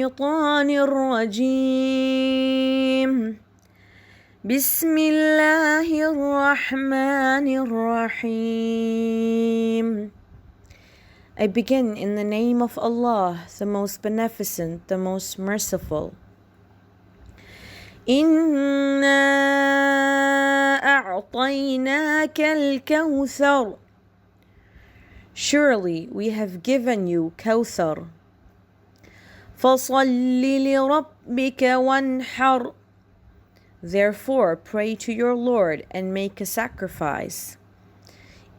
الشيطان الرجيم بسم الله الرحمن الرحيم. I begin in the name of Allah, the most beneficent, the most merciful. إِنَّا أَعْطَيْنَاكَ الْكَوْثَرَ. Surely we have given you Kawthar. فَصَلِّ لِرَبِّكَ وَانْحَرْ. Therefore pray to your Lord and make a sacrifice.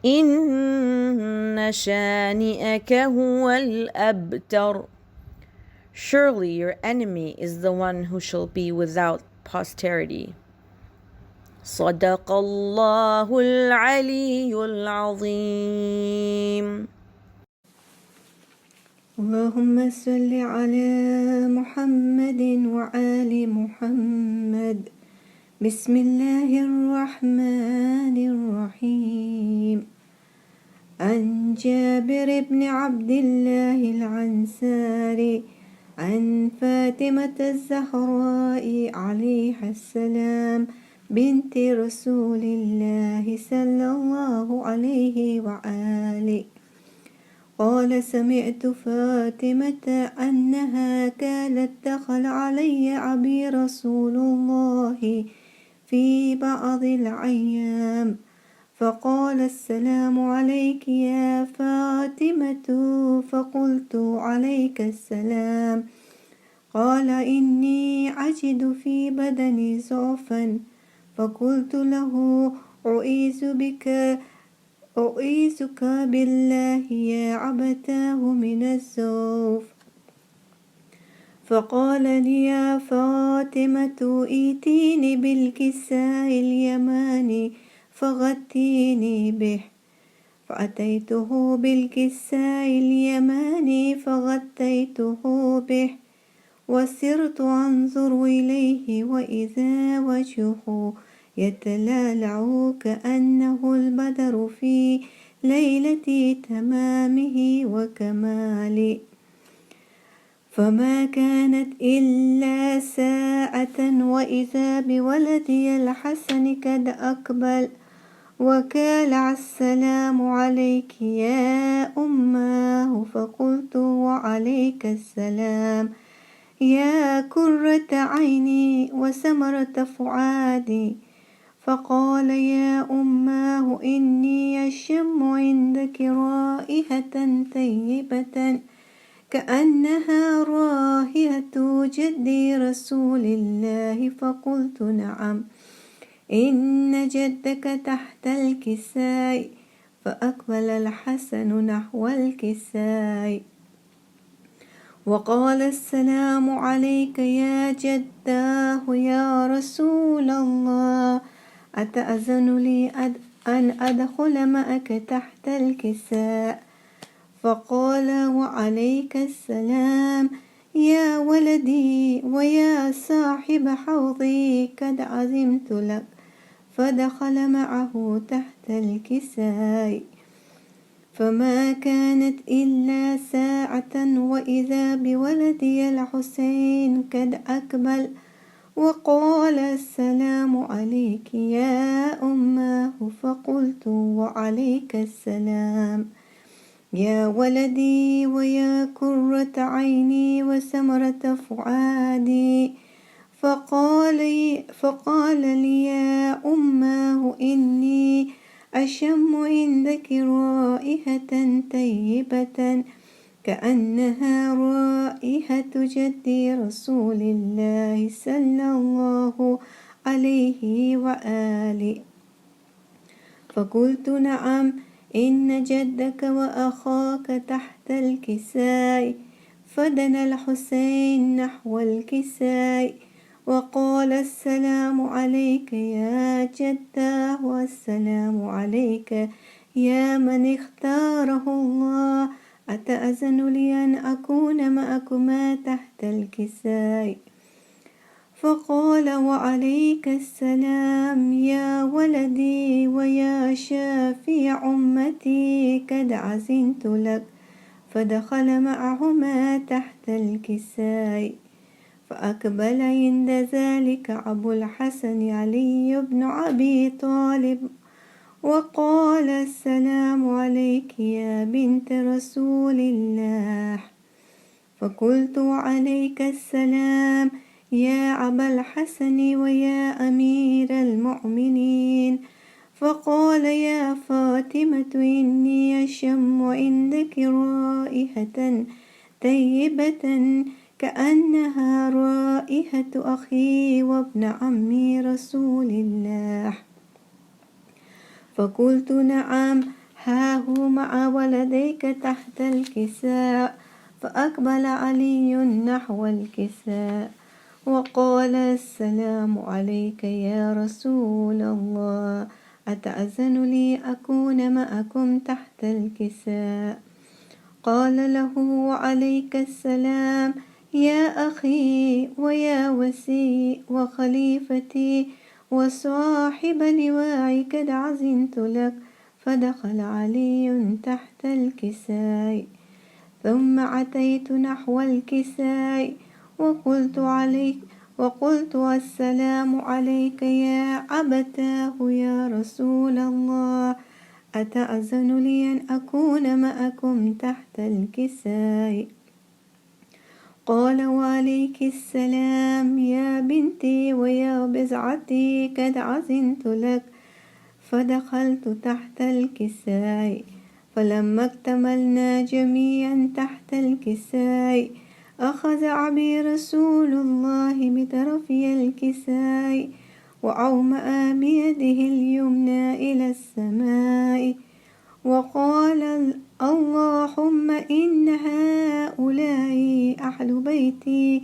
إِنَّ شَانِئَكَ هُوَ الْأَبْتَرُ. Surely your enemy is the one who shall be without posterity. صدق الله العلي العظيم. اللهم صل على محمد وآل محمد. بسم الله الرحمن الرحيم. عن جابر بن عبد الله العنساري عن فاطمة الزهراء عليها السلام بنت رسول الله صلى الله عليه وآله قال سمعت فاطمة أنها كانت دخل علي أبي رسول الله في بعض الأيام فقال السلام عليك يا فاطمة فقلت عليك السلام قال إني أجد في بدني ضعفا فقلت له أعيذك بالله يا أبتاه من الضعف فقال لي يا فاطمة ائتيني بالكساء اليماني فغطيني به فأتيته بالكساء اليماني فغطيته به وسرت أنظر إليه وإذا وجهه يتلالع كأنه البدر في ليلة تمامه وكماله فما كانت إلا ساعة وإذا بولدي الحسن قد أقبل وقال السلام عليك يا أماه فقلت وعليك السلام يا قرة عيني وثمرة فؤادي فقال يا أماه إني أشم عندك رائحة طيبة كأنها رائحة جدي رسول الله فقلت نعم إن جدك تحت الكساء فأقبل الحسن نحو الكساء وقال السلام عليك يا جداه يا رسول الله أتأذن لي أن أدخل معك تحت الكساء فقال وعليك السلام يا ولدي ويا صاحب حوضي قد عزمت لك فدخل معه تحت الكساء فما كانت إلا ساعة وإذا بولدي الحسين قد أقبل وقال السلام عليك يا أماه فقلت وعليك السلام يا ولدي ويا قرة عيني وثمرة فؤادي فقال لي يا أماه إني أشم عندك رائحة طيبة كأنها رائحة جدي رسول الله صلى الله عليه وآله فقلت نعم إن جدك وأخاك تحت الكساء فدنا الحسين نحو الكساء وقال السلام عليك يا جداه والسلام عليك يا من اختاره الله أتأذن لي أن أكون معكما تحت الكساء فقال وعليك السلام يا ولدي ويا شافي أمتي قد عزمت لك فدخل معهما تحت الكساء. فأقبل عند ذلك أبو الحسن علي بن أبي طالب وقال: السلام عليك يا بنت رسول الله. فقلت: وعليك السلام يا أبا الحسن ويا أمير المؤمنين. فقال: يا فاطمة إني أشم عندك رائحة طيبة كأنها رائحة أخي وابن عمي رسول الله. فقلت: نعم، ها هو مع ولديك تحت الكساء. فأقبل علي نحو الكساء وقال: السلام عليك يا رسول الله، أتأذن لي أكون معكم تحت الكساء؟ قال له: وعليك السلام يا أخي ويا وسي وخليفتي وصاحب لواء، قد عزمت لك. فدخل علي تحت الكساء. ثم أتيت نحو الكساء وقلت: السلام عليك يا أبتاه يا رسول الله، أتأذن لي أن أكون معكم تحت الكساء؟ قال: وعليك السلام يا بنتي ويا بضعتي، قد عزمت لك. فدخلت تحت الكساء. فلما اكتملنا جميعا تحت الكساء أخذ أبي رسول الله بطرفي الكساء وأومأ بيده اليمنى إلى السماء وقال: اللهم إن هؤلاء أهل بيتي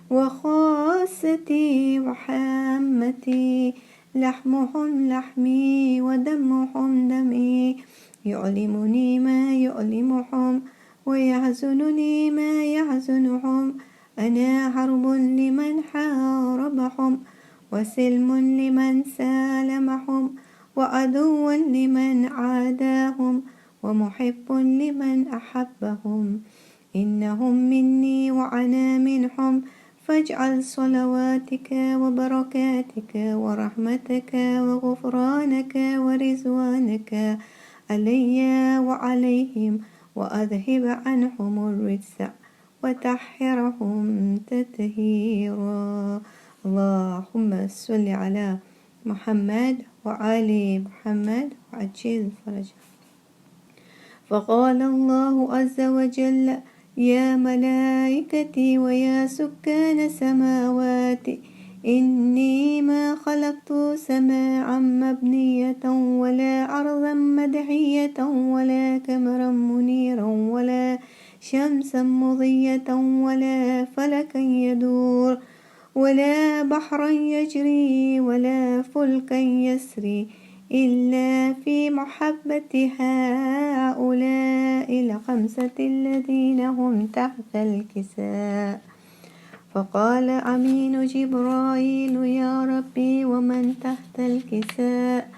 وخاصتي وحامتي، لحمهم لحمي ودمهم دمي، يؤلمني ما يؤلمهم ويحزنني ما يحزنهم. أنا حرب لمن حاربهم وسلم لمن سالمهم وعدو لمن عاداهم ومحب لمن أحبهم. إنهم مني وأنا منهم، فاجعل صلواتك وبركاتك ورحمتك وغفرانك ورضوانك علي وعليهم، وأذهب عنهم الرجس وطهرهم تطهيرا. اللهم صل على محمد وآل محمد وعجل فرجه. فقال الله عز وجل: يا ملائكتي ويا سكان السماوات، إني ما خلقت سماعا مبنية ولا أرضا مدحية ولا قمرا منيرا ولا شمسا مضية ولا فلكا يدور ولا بحرا يجري ولا فلكا يسري إلا في محبة هؤلاء الخمسة الذين هم تحت الكساء. فقال أمين جبرائيل: يا ربي ومن تحت الكساء؟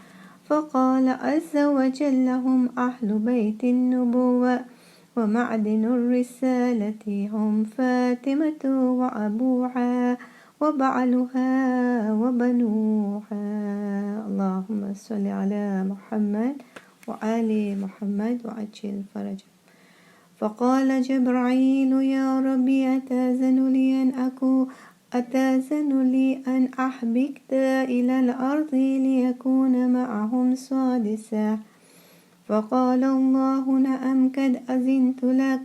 فقال عز وجل: هم أهل بيت النبوة ومعدن الرسالة، هم فاطمة وأبوها وبعلها وبنوها. اللهم صل على محمد وآل محمد وعجل فرجه. فقال جبرائيل: يا ربي أتأذن لي أن أحبكت إلى الأرض ليكون معهم سادسا. فقال الله: نعم، قد أذنت لك.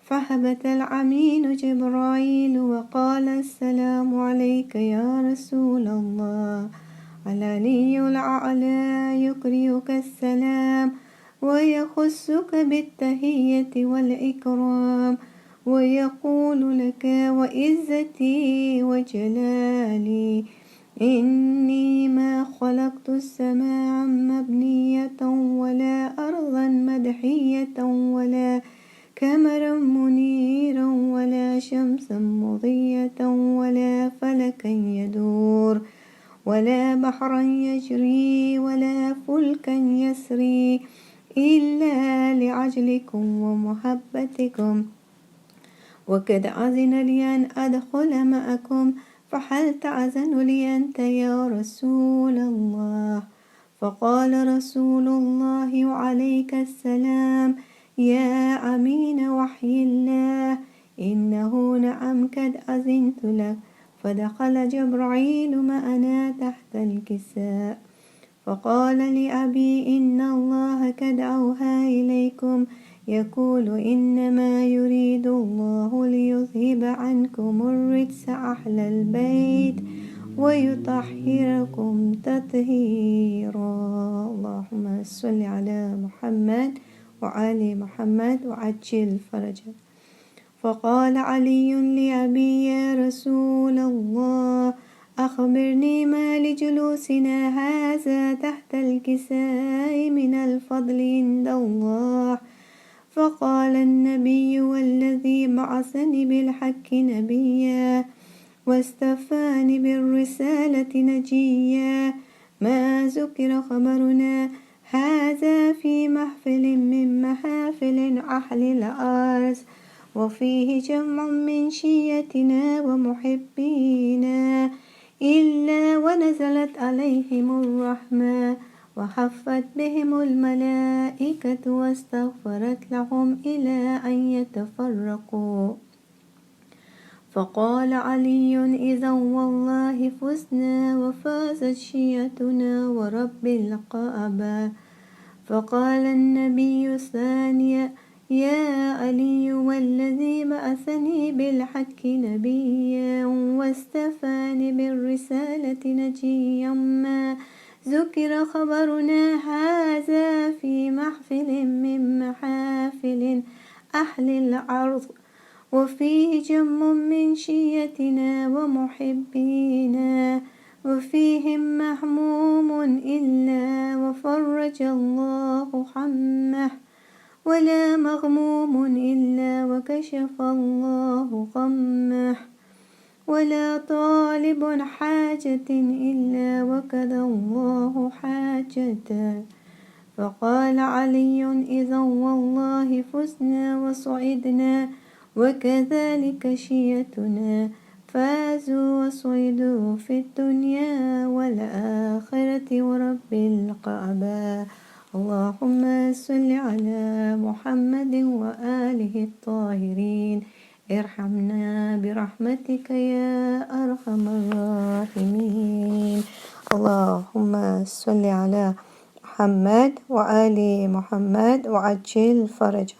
فهبت الأمين جبرائيل وقال: السلام عليك يا رسول الله. العلي الأعلى يقرئك السلام ويخصك بالتحية والإكرام ويقول لك: وعزتي وجلالي إني ما خلقت السماء مبنية ولا أرضا مدحية ولا قمرا منيرا ولا شمسا مضية ولا فلكا يدور ولا بحرا يجري ولا فلكا يسري إلا لعجلكم ومحبتكم، وقد أذن لي أن أدخل معكم، فهل تأذن لي أنت يا رسول الله؟ فقال رسول الله عليك السلام: يا أمين وحي الله، إنه نعم قد أذنت لك. فدخل جبرائيل معنا تحت الكساء، فقال لأبي: إن الله قد أوحى إليكم يقول: إنما يريد الله ليذهب عنكم الرجس أهل البيت ويطهركم تطهيرا. اللهم صل على محمد وآل محمد وعجل فرجه. فقال علي لأبي: يا رسول الله، أخبرني ما لجلوسنا هذا تحت الكساء من الفضل عند الله. فقال النبي: والذي بعثني بالحق نبيا واستفاني بالرسالة نجيا، ما ذكر خبرنا هذا في محفل من محافل أهل الأرض، وفيه جمع من شيتنا ومحبينا، إلا ونزلت عليهم الرحمة وحفت بهم الملائكة واستغفرت لهم إلى أن يتفرقوا. فقال علي: إذا والله فزنا وفازت شيتنا ورب الكعبة. فقال النبي الثانية: يا علي، والذي بعثني بالحق نبيا واستفاني بالرسالة نجيا، ما ذكر خبرنا هذا في محفل من محافل أهل الأرض، وفيه جم من شيتنا ومحبينا، وفيهم محموم إلا وفرج الله همه، ولا مغموم إلا وكشف الله غمه، ولا طالب حاجة إلا وكذا الله حاجته. فقال علي: إذا والله فزنا وصعدنا، وكذلك شيتنا فازوا وصعدوا في الدنيا والآخرة ورب الكعبة. اللهم صل على محمد وآله الطاهرين، ارحمنا برحمتك يا أرحم الراحمين. اللهم صل على محمد وآل محمد وعجل فرجه.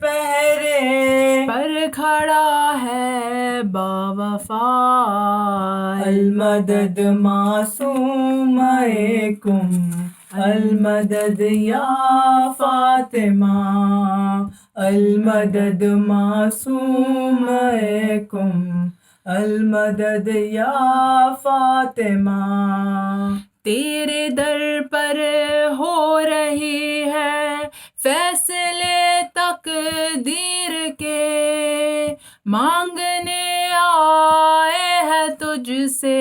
پہرے پر کھڑا ہے باوفا المدد معصومکم المدد یا فاطمہ المدد معصومکم المدد یا فاطمہ تیرے در پر ہو رہی ہے فیصلے تقدیر کے مانگنے آئے ہیں تجھ سے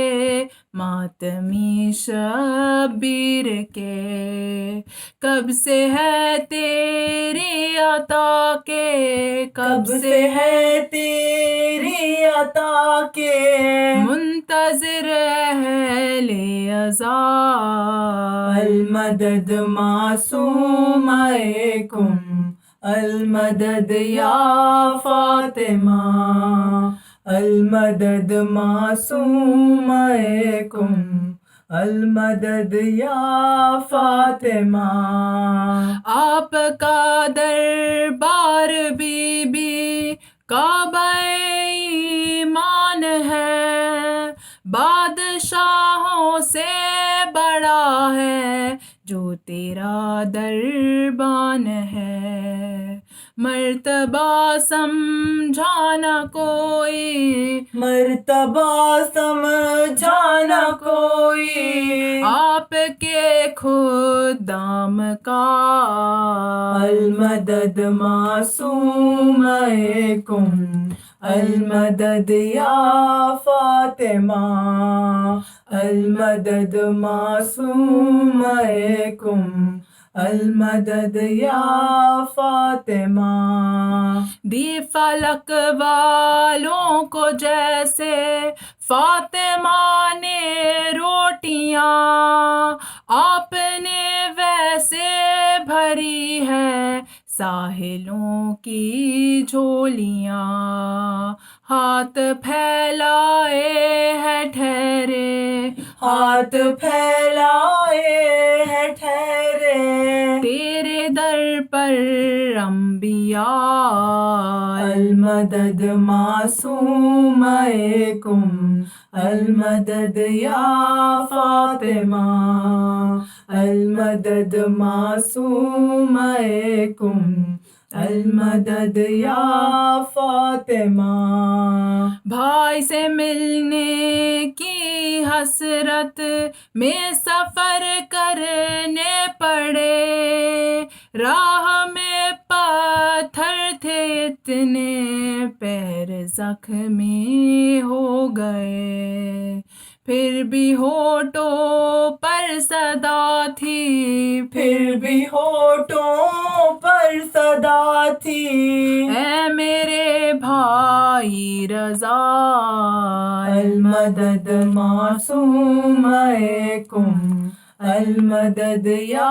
ماتمی شبیر کے کب سے ہے تیری عطا کے کب سے ہے تیری عطا کے منتظر اہل عزا المدد معصومکم المدد یا فاطمہ المدد معصومکم المدد یا فاطمہ آپ کا دربار بی بی کعبہ ایمان ہے بادشاہوں سے بڑا ہے جو تیرا دربان ہے مرتبہ سمجھانا کوئی مرتبہ سمجھانا کوئی آپ کے خدام کا المدد معصومکم المدد یا فاطمہ المدد معصومکم المدد یا فاطمہ دی فلک والوں کو جیسے فاطمہ نے روٹیاں آپ نے ویسے بھری ہے ساحلوں کی جھولیاں ہاتھ پھیلائے ہے ٹھہرے ہاتھ پھیلائے ہے ٹھہرے تیرے در پر انبیاء المدد معصومکم المدد یا فاطمہ المدد معصومکم المدد یا فاطمہ بھائی سے ملنے کی حسرت میں سفر کرنے پڑے راہ میں پتھر تھے اتنے پیر زخمی ہو گئے پھر بھی ہونٹوں پر صدا تھی پھر بھی ہونٹوں پر صدا تھی اے میرے بھائی رضا المدد معصومکم المدد یا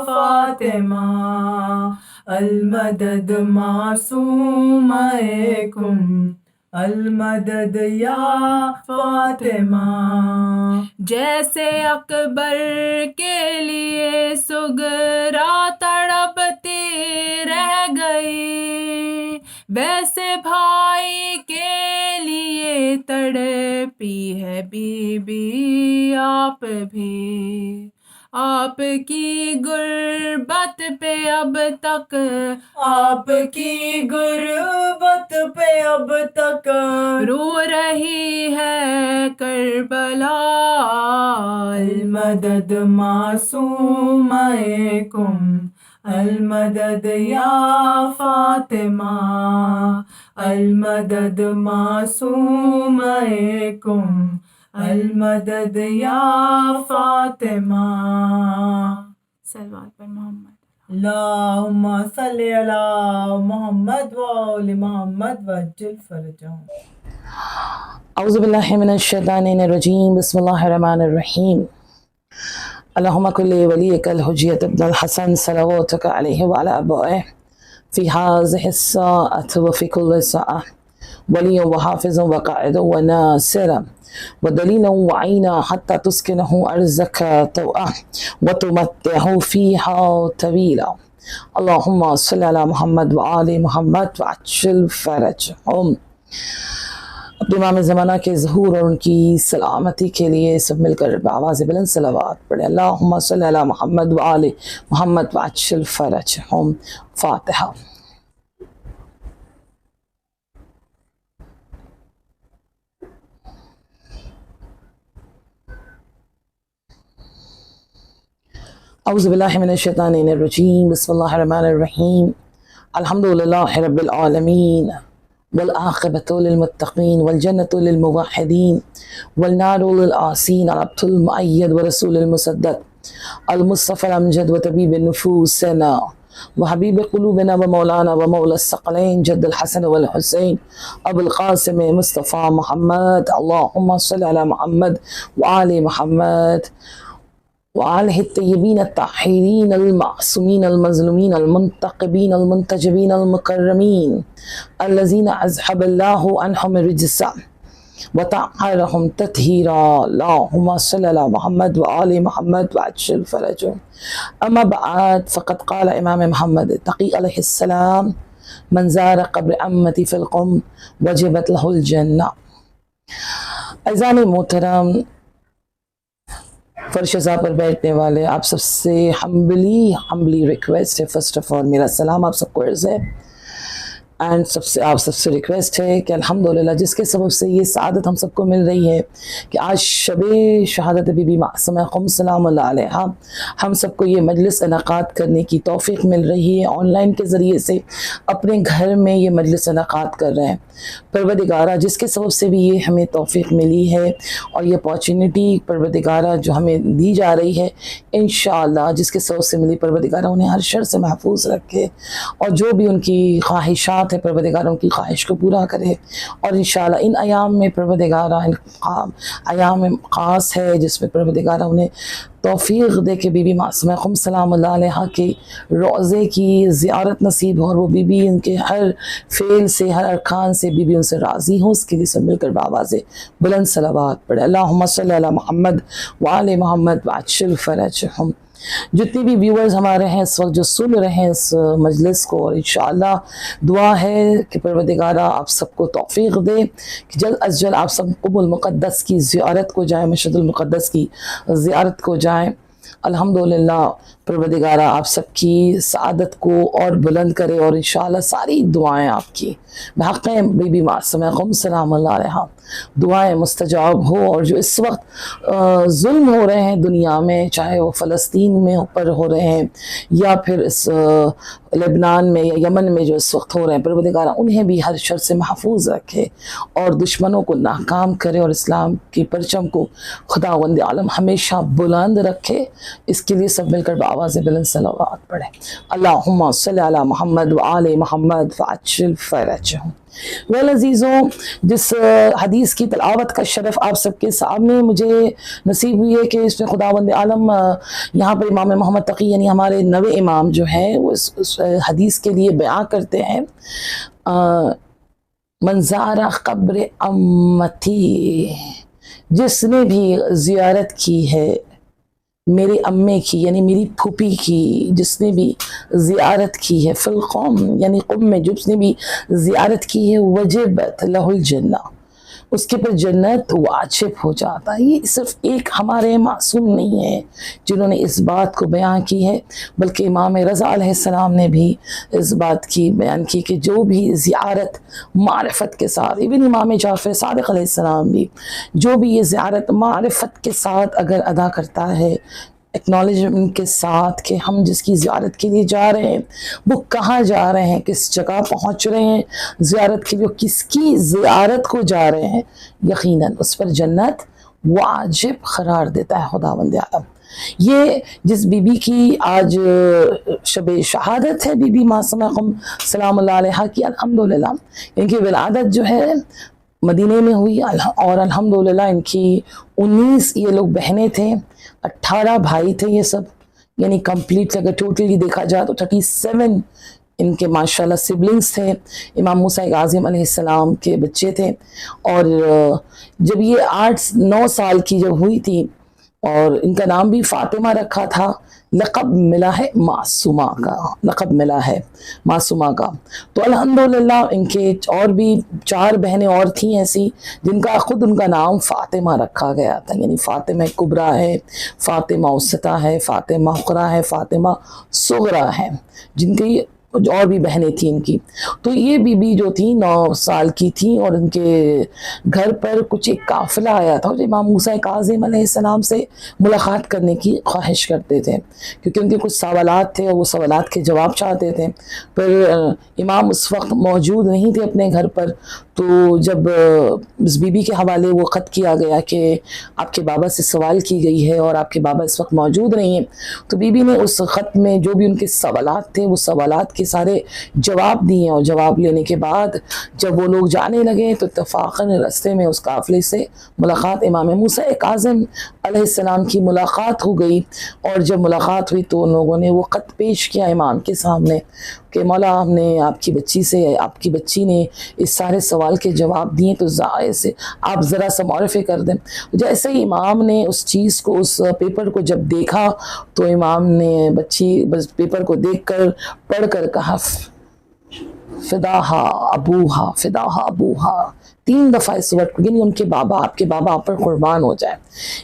فاطمہ المدد معصومکم المدد یا فاطمہ جیسے اکبر کے لیے سغرا تڑپتی رہ گئی ویسے بھائی کے لیے تڑپی ہے بی بی آپ بھی آپ کی غربت پہ اب تک آپ کی غربت پہ اب تک رو رہی ہے کربلا المدد معصومکم المدد یا فاطمہ المدد معصومکم المدد یا فاطمہ صلوات پر محمد اللہم صلی علی محمد و آل محمد وعجل فرجہم اعوذ باللہ من الشیطان الرجیم بسم اللہ الرحمن الرحیم اللہم کل ولیک الحجیت ابن الحسن صلواتک علیہ وعلی ابائہ فی هذه الساعة وفی کل ساعة ولی وحافظ وقائد وناصر ودلیلا وعینا حتی تسکنہ ارضک طوعا وتمتعہ فیہا طویلا اللہم صلی علی محمد وآل محمد وعجل فرجہم۔ اپنے امام زمانہ کے ظہور اور ان کی سلامتی کے لیے سب مل کر بآواز بلند صلوات پڑھے۔ اللہم صلی علی محمد وآل محمد وعجل فرجہم۔ فاتحہ۔ اعوذ باللہ من الشیطان الرجیم، بسم اللہ الرحمن الرحیم، الحمدللہ رب العالمین، والعاقبۃ للمتقین، والجنۃ للموحدین، والنار للعاصین، العبد المؤید ورسول المصدق، المصطفى الامجد وطبیب نفوسنا وحبیب قلوبنا ومولانا ومولا الثقلین جد الحسن والحسین ابو القاسم مصطفى محمد، اللہم صلی علی محمد وآل محمد وآلہ الطیبین الطاہرین المعصومین المظلومین المنتقبین المنتجبین المکرمین الذین اذهب اللہ عنہم الرجس وطہرہم تطہیرا، اللہم صلی علی محمد وآل محمد وعجل فرجہم۔ اما بعد، فقد قال امام محمد تقی علیہ السلام: من زار قبر امتی فی القم وجبت لہ الجنہ۔ عزیزان محترم، فرش ازا پر بیٹھنے والے آپ سب سے ہمبلی ریکویسٹ ہے، فرسٹ آف آل میرا سلام آپ سب کو عرض ہے، اینڈ آپ سب سے ریکویسٹ ہے کہ الحمدللہ جس کے سبب سے یہ سعادت ہم سب کو مل رہی ہے کہ آج شب شہادت بی بی معصومہ قم سلام اللہ علیہا ہم سب کو یہ مجلس انعقاد کرنے کی توفیق مل رہی ہے، آن لائن کے ذریعے سے اپنے گھر میں یہ مجلس انعقاد کر رہے ہیں۔ پروردگارہ جس کے سبب سے بھی یہ ہمیں توفیق ملی ہے اور یہ اپارچونٹی پروردگارہ جو ہمیں دی جا رہی ہے، انشاءاللہ جس کے سبب سے ملی، پروردگارہ انہیں ہر شر سے محفوظ رکھے اور جو بھی ان کی خواہشات ہے پروردگارہ ان کی خواہش کو پورا کرے، اور انشاءاللہ ان ایام میں پروردگارہ ایام خاص ہے جس میں پروردگارہ انہیں توفیق دے کے بی بی معصومہ قم سلام اللہ علیہا کے روضے کی زیارت نصیب ہو، اور وہ بی بی ان کے ہر فعل سے، ہر ارکان سے بی بی ان سے راضی ہوں، اس کے لیے سب مل کر بآواز بلند صلوات پڑھے۔ اللہم صلی علی محمد وآل محمد وعجل فرجہم۔ جتنے بھی ویورز ہمارے ہیں اس وقت جو سن رہے ہیں اس مجلس کو، اور انشاءاللہ دعا ہے کہ پروردگارہ آپ سب کو توفیق دے کہ جلد از جلد آپ سب قبر المقدس کی زیارت کو جائیں، مشہد المقدس کی زیارت کو جائیں۔ الحمدللہ پروردگارہ آپ سب کی سعادت کو اور بلند کرے، اور انشاءاللہ ساری دعائیں آپ کی بحق بی بی معصومہ قم سلام اللہ علیہا دعائیں مستجاب ہو، اور جو اس وقت ظلم ہو رہے ہیں دنیا میں، چاہے وہ فلسطین میں پر ہو رہے ہیں یا پھر اس لبنان میں یا یمن میں جو اس وقت ہو رہے ہیں، پروردگارہ انہیں بھی ہر شر سے محفوظ رکھے اور دشمنوں کو ناکام کرے، اور اسلام کی پرچم کو خداوند عالم ہمیشہ بلند رکھے، اس کے لیے سب مل کر بآواز بلند صلوات پڑھے۔ اللہم صلی علی محمد وآل محمد وعجل فرجہم۔ ویل عزیزوں، جس حدیث کی تلاوت کا شرف آپ سب کے سامنے مجھے نصیب ہوئی ہے کہ اس میں خداوند عالم یہاں پر امام محمد تقی یعنی ہمارے نوے امام جو ہیں وہ اس حدیث کے لیے بیان کرتے ہیں: من زار قبر امتی، جس نے بھی زیارت کی ہے میری امے کی یعنی میری پھوپھی کی، جس نے بھی زیارت کی ہے فی القوم یعنی قوم میں جس نے بھی زیارت کی ہے، وجبت لہ الجنہ، اس کے پر جنت واجب ہو جاتا ہے۔ یہ صرف ایک ہمارے معصوم نہیں ہے جنہوں نے اس بات کو بیان کی ہے، بلکہ امام رضا علیہ السلام نے بھی اس بات کی بیان کی کہ جو بھی زیارت معرفت کے ساتھ، ایون امام جعفر صادق علیہ السلام بھی، جو بھی یہ زیارت معرفت کے ساتھ اگر ادا کرتا ہے، ایکنالجمنٹ کے ساتھ کہ ہم جس کی زیارت کے لیے جا رہے ہیں وہ کہاں جا رہے ہیں، کس جگہ پہنچ رہے ہیں زیارت کے لیے، کس کی زیارت کو جا رہے ہیں، یقیناً اس پر جنت واجب قرار دیتا ہے خداوند عالم۔ یہ جس بی بی کی آج شب شہادت ہے، بی بی معصومہ قم سلام اللہ علیہا کی، الحمدللہ ان کی ولادت جو ہے مدینے میں ہوئی، اور الحمدللہ ان کی 19 یہ لوگ بہنیں تھے، 18 بھائی تھے، یہ سب یعنی کمپلیٹ اگر ٹوٹلی دیکھا جائے تو 37 ان کے ماشاءاللہ سبلنگز تھے، امام موسیٰ کاظم علیہ السلام کے بچے تھے۔ اور جب یہ 8-9 سال کی جب ہوئی تھی اور ان کا نام بھی فاطمہ رکھا تھا. لقب ملا ہے معصومہ کا، لقب ملا ہے معصومہ کا. تو الحمدللہ ان کے اور بھی 4 بہنیں اور تھیں ایسی جن کا خود ان کا نام فاطمہ رکھا گیا تھا. یعنی فاطمہ کبریٰ ہے، فاطمہ وسطیٰ ہے، فاطمہ اخریٰ ہے، فاطمہ صغریٰ ہے، جن کی اور بھی بہنیں تھیں ان کی. تو یہ بی بی جو تھی 9 سال کی تھی اور ان کے گھر پر کچھ ایک قافلہ آیا تھا جو امام موسیٰ کاظم علیہ السلام سے ملاقات کرنے کی خواہش کرتے تھے، کیونکہ ان کے کچھ سوالات تھے اور وہ سوالات کے جواب چاہتے تھے. پر امام اس وقت موجود نہیں تھے اپنے گھر پر. تو جب اس بی بی کے حوالے وہ خط کیا گیا کہ آپ کے بابا سے سوال کی گئی ہے اور آپ کے بابا اس وقت موجود نہیں ہیں، تو بی بی نے اس خط میں جو بھی ان کے سوالات تھے وہ سوالات کے سارے جواب دیے. اور جواب لینے کے بعد جب وہ لوگ جانے لگے تو اتفاقاً راستے میں اس قافلے سے ملاقات امام موسیٰ کاظم علیہ السلام کی ملاقات ہو گئی. اور جب ملاقات ہوئی تو ان لوگوں نے وہ خط پیش کیا امام کے سامنے کہ مولا ہم نے آپ کی بچی سے، آپ کی بچی نے اس سارے سوال کے جواب دیے، تو ظاہر سے آپ ذرا سا معرفی کر دیں. جیسے ہی امام نے اس چیز کو، اس پیپر کو جب دیکھا تو امام نے بچی بس پیپر کو دیکھ کر پڑھ کر کہا فداہا ابوہا، فداہا ابوہا. 3 دفعہ اس ورڈ کو، یعنی ان کے بابا، آپ کے بابا آپ پر قربان ہو جائے.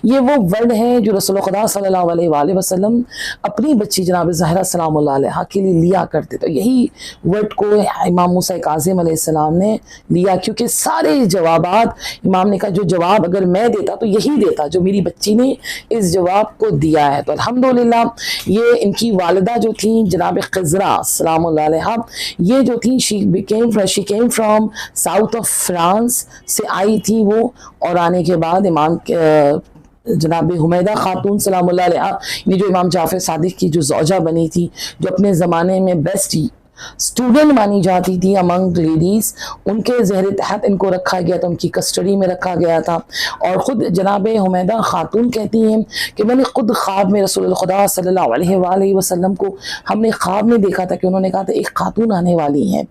یہ وہ ورڈ ہے جو رسول خدا صلی اللہ علیہ وآلہ وسلم اپنی بچی جناب زہرا سلام اللہ علیہا کے لیے لیا کرتے. تو یہی ورڈ کو امام موسیٰ کاظم علیہ السلام نے لیا، کیونکہ سارے جوابات امام نے کہا جو جواب اگر میں دیتا تو یہی دیتا جو میری بچی نے اس جواب کو دیا ہے. تو الحمدللہ یہ ان کی والدہ جو تھیں جناب خضرا سلام اللہ علیہا، یہ جو تھیں she came from south of France سے آئی تھی وہ. اور آنے کے بعد امام جناب حمیدہ خاتون سلام اللہ علیہا، یہ جو امام جعفر صادق کی جو زوجہ بنی تھی، جو اپنے زمانے میں بیسٹ اسٹوڈنٹ مانی جاتی تھی امنگ لیڈیز، ان کے زہر تحت ان کو رکھا گیا تھا، ان کی کسٹڈی میں رکھا گیا تھا. اور خود جناب حمیدہ خاتون کہتی ہیں کہ میں نے خود خواب میں رسول خدا صلی اللہ علیہ وآلہ وسلم کو ہم نے خواب میں دیکھا تھا کہ انہوں نے کہا تھا ایک خاتون آنے والی ہیں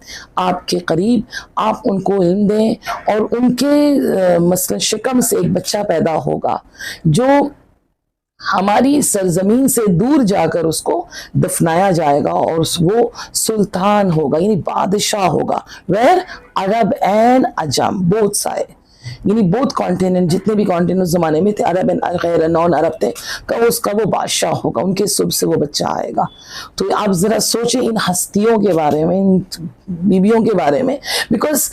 آپ کے قریب، آپ ان کو علم دیں اور ان کے مثلا شکم سے ایک بچہ پیدا ہوگا جو ہماری سرزمین سے دور جا کر اس کو دفنایا جائے گا اور وہ سلطان ہوگا، یعنی بادشاہ ہوگا. ویر عرب اینڈ عجم بوتھ سائے، یعنی بوتھ کانٹیننٹ، جتنے بھی کانٹیننٹ اس زمانے میں تھے، عرب غیر نان عرب تھے، کہ اس کا وہ بادشاہ ہوگا، ان کے صبح سے وہ بچہ آئے گا. تو آپ ذرا سوچیں ان ہستیوں کے بارے میں، ان بیویوں کے بارے میں. بیکاز